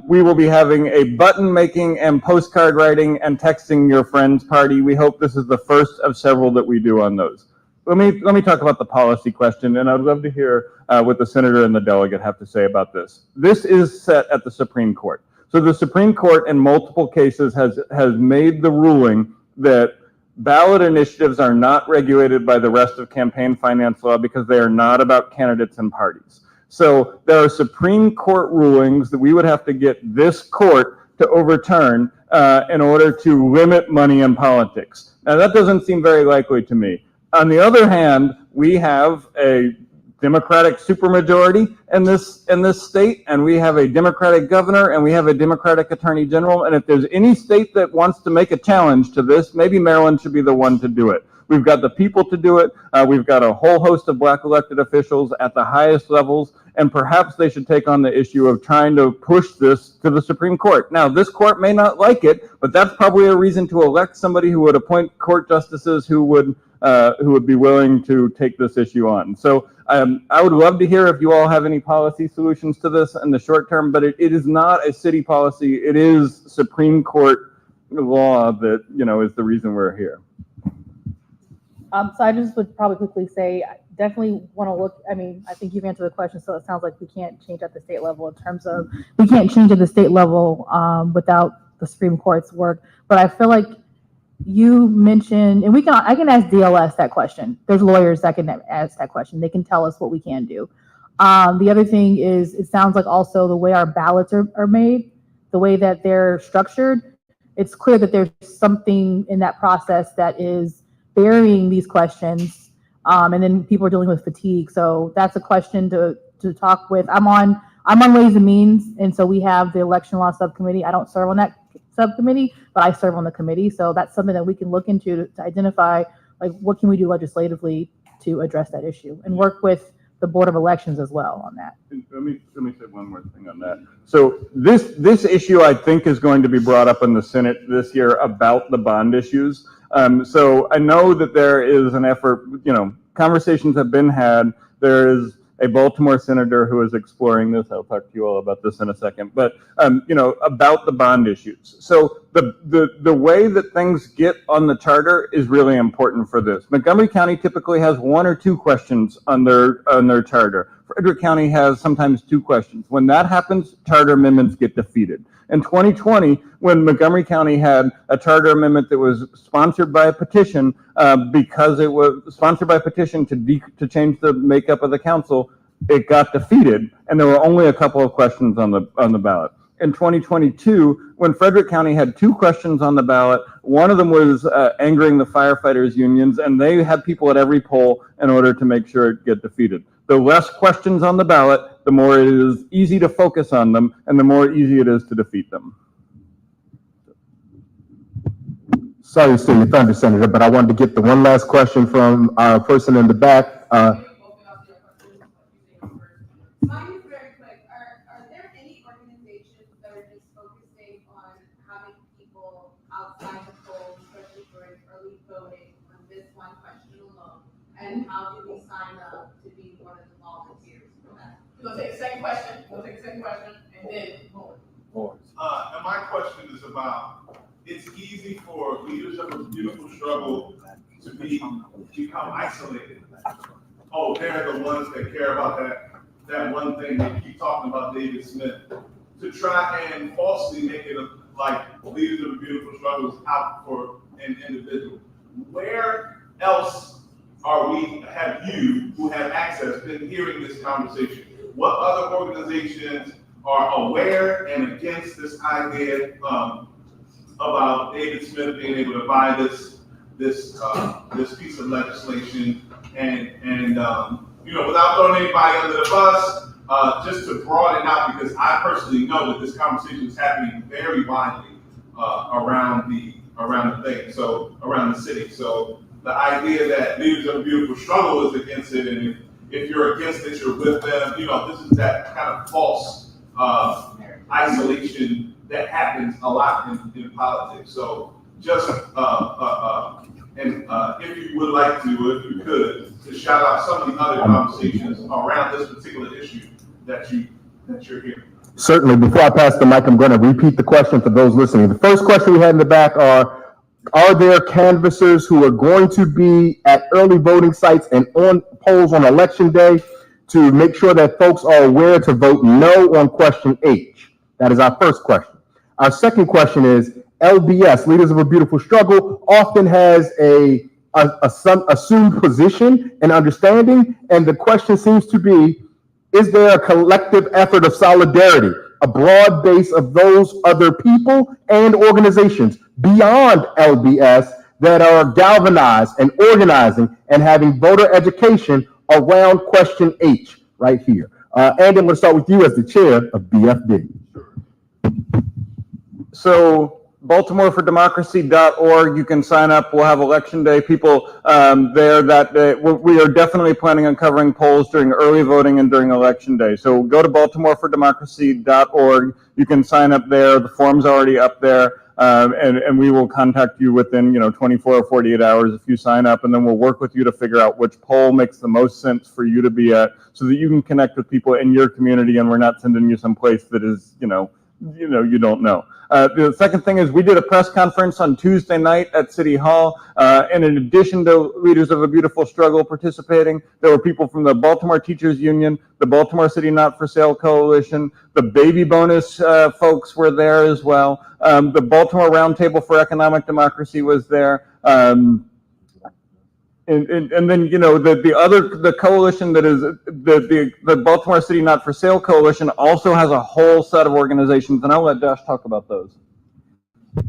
We will be having a button making and postcard writing and texting your friends party. We hope this is the first of several that we do on those. Let me talk about the policy question, and I'd love to hear what the senator and the delegate have to say about this. This is set at the Supreme Court. So the Supreme Court in multiple cases has made the ruling that ballot initiatives are not regulated by the rest of campaign finance law because they are not about candidates and parties. So there are Supreme Court rulings that we would have to get this court to overturn in order to limit money in politics. Now that doesn't seem very likely to me. On the other hand, we have a Democratic supermajority in this state, and we have a Democratic governor, and we have a Democratic attorney general. And if there's any state that wants to make a challenge to this, maybe Maryland should be the one to do it. We've got the people to do it. We've got a whole host of black elected officials at the highest levels, and perhaps they should take on the issue of trying to push this to the Supreme Court. Now, this court may not like it, but that's probably a reason to elect somebody who would appoint court justices who would be willing to take this issue on. So I would love to hear if you all have any policy solutions to this in the short term, but it is not a city policy. It is Supreme Court law that, is the reason we're here. So I just would probably quickly say, I definitely want to look, I think you've answered the question, so it sounds like we can't change at the state level in terms of, we can't change at the state level without the Supreme Court's work. But I feel like you mentioned, and I can ask DLS that question. There's lawyers that can ask that question. They can tell us what we can do. The other thing is, it sounds like also the way our ballots are made, the way that they're structured, it's clear that there's something in that process that is burying these questions, and then people are dealing with fatigue. So that's a question to talk with. I'm on Ways and Means, and so we have the election law subcommittee. I don't serve on that subcommittee, but I serve on the committee. So that's something that we can look into to identify, like, what can we do legislatively to address that issue, and work with the Board of Elections as well on that. Let me say one more thing on that. So this issue, I think, is going to be brought up in the Senate this year about the bond issues. So I know that there is an effort, conversations have been had. There is a Baltimore senator who is exploring this. I'll talk to you all about this in a second, but, about the bond issues. So the way that things get on the charter is really important for this. Montgomery County typically has 1 or 2 questions on their charter. Frederick County has sometimes 2 questions. When that happens, charter amendments get defeated. In 2020, when Montgomery County had a charter amendment that was sponsored by a petition, because it was sponsored by a petition to change the makeup of the council, it got defeated, and there were only a couple of questions on the ballot. In 2022, when Frederick County had 2 questions on the ballot, one of them was angering the firefighters unions, and they had people at every poll in order to make sure it get defeated. The less questions on the ballot, the more it is easy to focus on them, and the more easy it is to defeat them. Sorry to steal your thunder, Senator, but I wanted to get the one last question from our person in the back. Mine is very quick. Are there any organizations that are just focusing on having people outside the polls, especially for early voting, on this one question alone? And how do we sign up to be one of the volunteers for that? We'll take a second question, and then more. And my question is about, it's easy for leaders of a beautiful struggle to become isolated. Oh, they're the ones that care about that one thing. They keep talking about David Smith. To try and falsely make it like leaders of a beautiful struggle is out for an individual. Where else have you, who have access, been hearing this conversation? What other organizations are aware and against this idea about David Smith being able to buy this piece of legislation and without throwing anybody under the bus, just to broaden out, because I personally know that this conversation is happening very widely around the city. So the idea that Leaders of a Beautiful Struggle is against it, and if you're against it, you're with them. This is that kind of false isolation that happens a lot in politics. So just, if you would like to, if you could, to shout out some of the other conversations around this particular issue that you're hearing. Certainly. Before I pass the mic, I'm going to repeat the question for those listening. The first question we had in the back are there canvassers who are going to be at early voting sites and on polls on election day to make sure that folks are aware to vote no on question H? That is our first question. Our second question is, LBS, Leaders of a Beautiful Struggle, often has some assumed position and understanding, and the question seems to be, is there a collective effort of solidarity, a broad base of those other people and organizations beyond LBS that are galvanized and organizing and having voter education around question H right here? Andy, I'm going to start with you as the chair of BFD. So BaltimoreForDemocracy.org, you can sign up. We'll have election day people there that day. We are definitely planning on covering polls during early voting and during election day. So go to BaltimoreForDemocracy.org. You can sign up there. The form's already up there. And we will contact you within 24 or 48 hours if you sign up, and then we'll work with you to figure out which poll makes the most sense for you to be at, so that you can connect with people in your community, and we're not sending you someplace that is you don't know. The second thing is, we did a press conference on Tuesday night at City Hall, and in addition to Leaders of a Beautiful Struggle participating, there were people from the Baltimore Teachers Union, the Baltimore City Not For Sale Coalition, the Baby Bonus folks were there as well. The Baltimore Roundtable for Economic Democracy was there. And then, the coalition that is the Baltimore City Not For Sale Coalition also has a whole set of organizations, and I'll let Josh talk about those.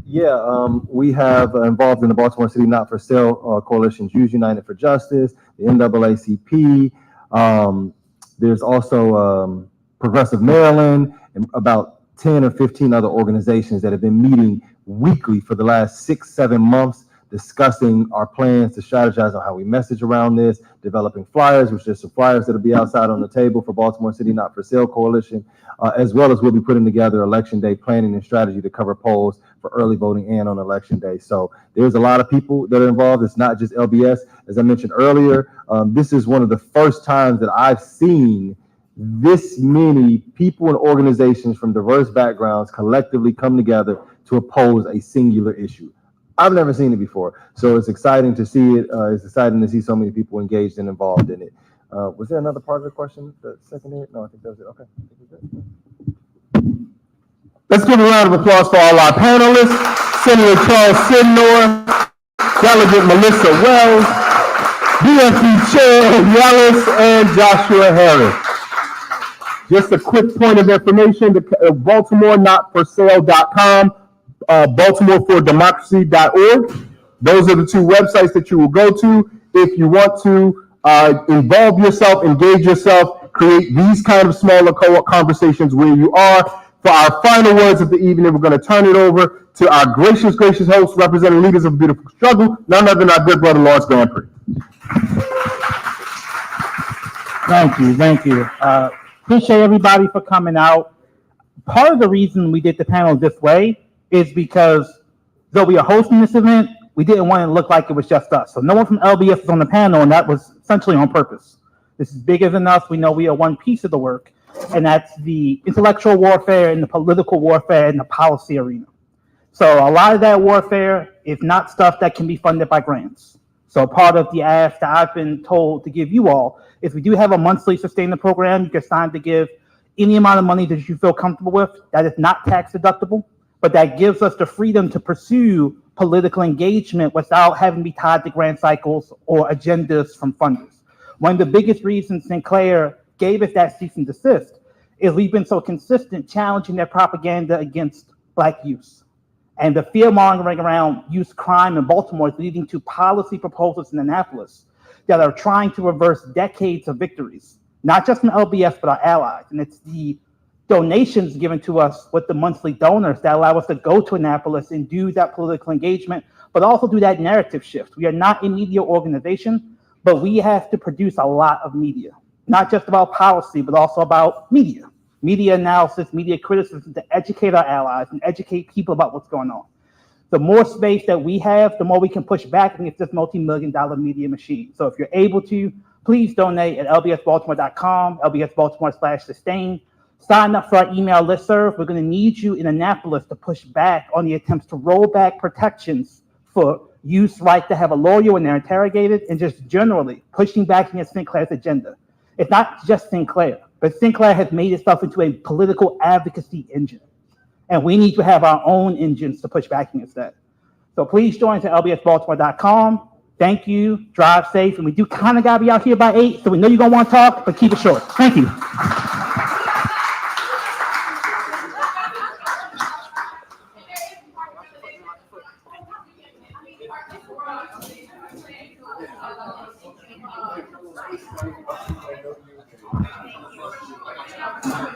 Yeah, we have involved in the Baltimore City Not For Sale coalitions, Youth United for Justice, the NAACP. There's also Progressive Maryland, and about 10 or 15 other organizations that have been meeting weekly for the last 6-7 months, discussing our plans to strategize on how we message around this, developing flyers, which there's some flyers that'll be outside on the table for Baltimore City Not For Sale Coalition, as well as we'll be putting together election day planning and strategy to cover polls for early voting and on election day. So there's a lot of people that are involved. It's not just LBS. As I mentioned earlier, this is one of the first times that I've seen this many people and organizations from diverse backgrounds collectively come together to oppose a singular issue. I've never seen it before, so it's exciting to see it. It's exciting to see so many people engaged and involved in it. Was there another part of the question? The second hit? No, I think that was it. Okay. Let's give a round of applause for all our panelists: Senator Charles Sidnor, Delegate Melissa Wells, BFD Chair Yellis, and Joshua Harris. Just a quick point of information: the BaltimoreNotForSale.com, BaltimoreForDemocracy.org. Those are the two websites that you will go to if you want to involve yourself, engage yourself, create these kind of smaller co-op conversations where you are. For our final words of the evening, we're going to turn it over to our gracious host, representing Leaders of a Beautiful Struggle, none other than our good brother Lawrence Grand Prix. Thank you. Appreciate everybody for coming out. Part of the reason we did the panel this way is because though we are hosting this event, we didn't want it to look like it was just us. So no one from LBS was on the panel, and that was essentially on purpose. This is bigger than us. We know we are one piece of the work, and that's the intellectual warfare and the political warfare and the policy arena. So a lot of that warfare is not stuff that can be funded by grants. So part of the ask that I've been told to give you all is we do have a monthly sustainment program. You can sign to give any amount of money that you feel comfortable with. That is not tax deductible, but that gives us the freedom to pursue political engagement without having to be tied to grant cycles or agendas from funders. One of the biggest reasons Sinclair gave us that cease and desist is we've been so consistent challenging their propaganda against Black youth. And the fear-mongering around youth crime in Baltimore is leading to policy proposals in Annapolis that are trying to reverse decades of victories, not just from LBS, but our allies. And it's the donations given to us with the monthly donors that allow us to go to Annapolis and do that political engagement, but also do that narrative shift. We are not a media organization, but we have to produce a lot of media, not just about policy, but also about media. media analysis, media criticism to educate our allies and educate people about what's going on. The more space that we have, the more we can push back against this multi-million-dollar media machine. So if you're able to, please donate at lbsbaltimore.com, lbsbaltimore/sustain. Sign up for our email listserv. We're going to need you in Annapolis to push back on the attempts to roll back protections for youth's right to have a lawyer when they're interrogated, and just generally pushing back against Sinclair's agenda. It's not just Sinclair, but Sinclair has made itself into a political advocacy engine. And we need to have our own engines to push back against that. So please join us at lbsbaltimore.com. Thank you. Drive safe. And we do kind of got to be out here by 8, so we know you're going to want to talk, but keep it short. Thank you. Thank you.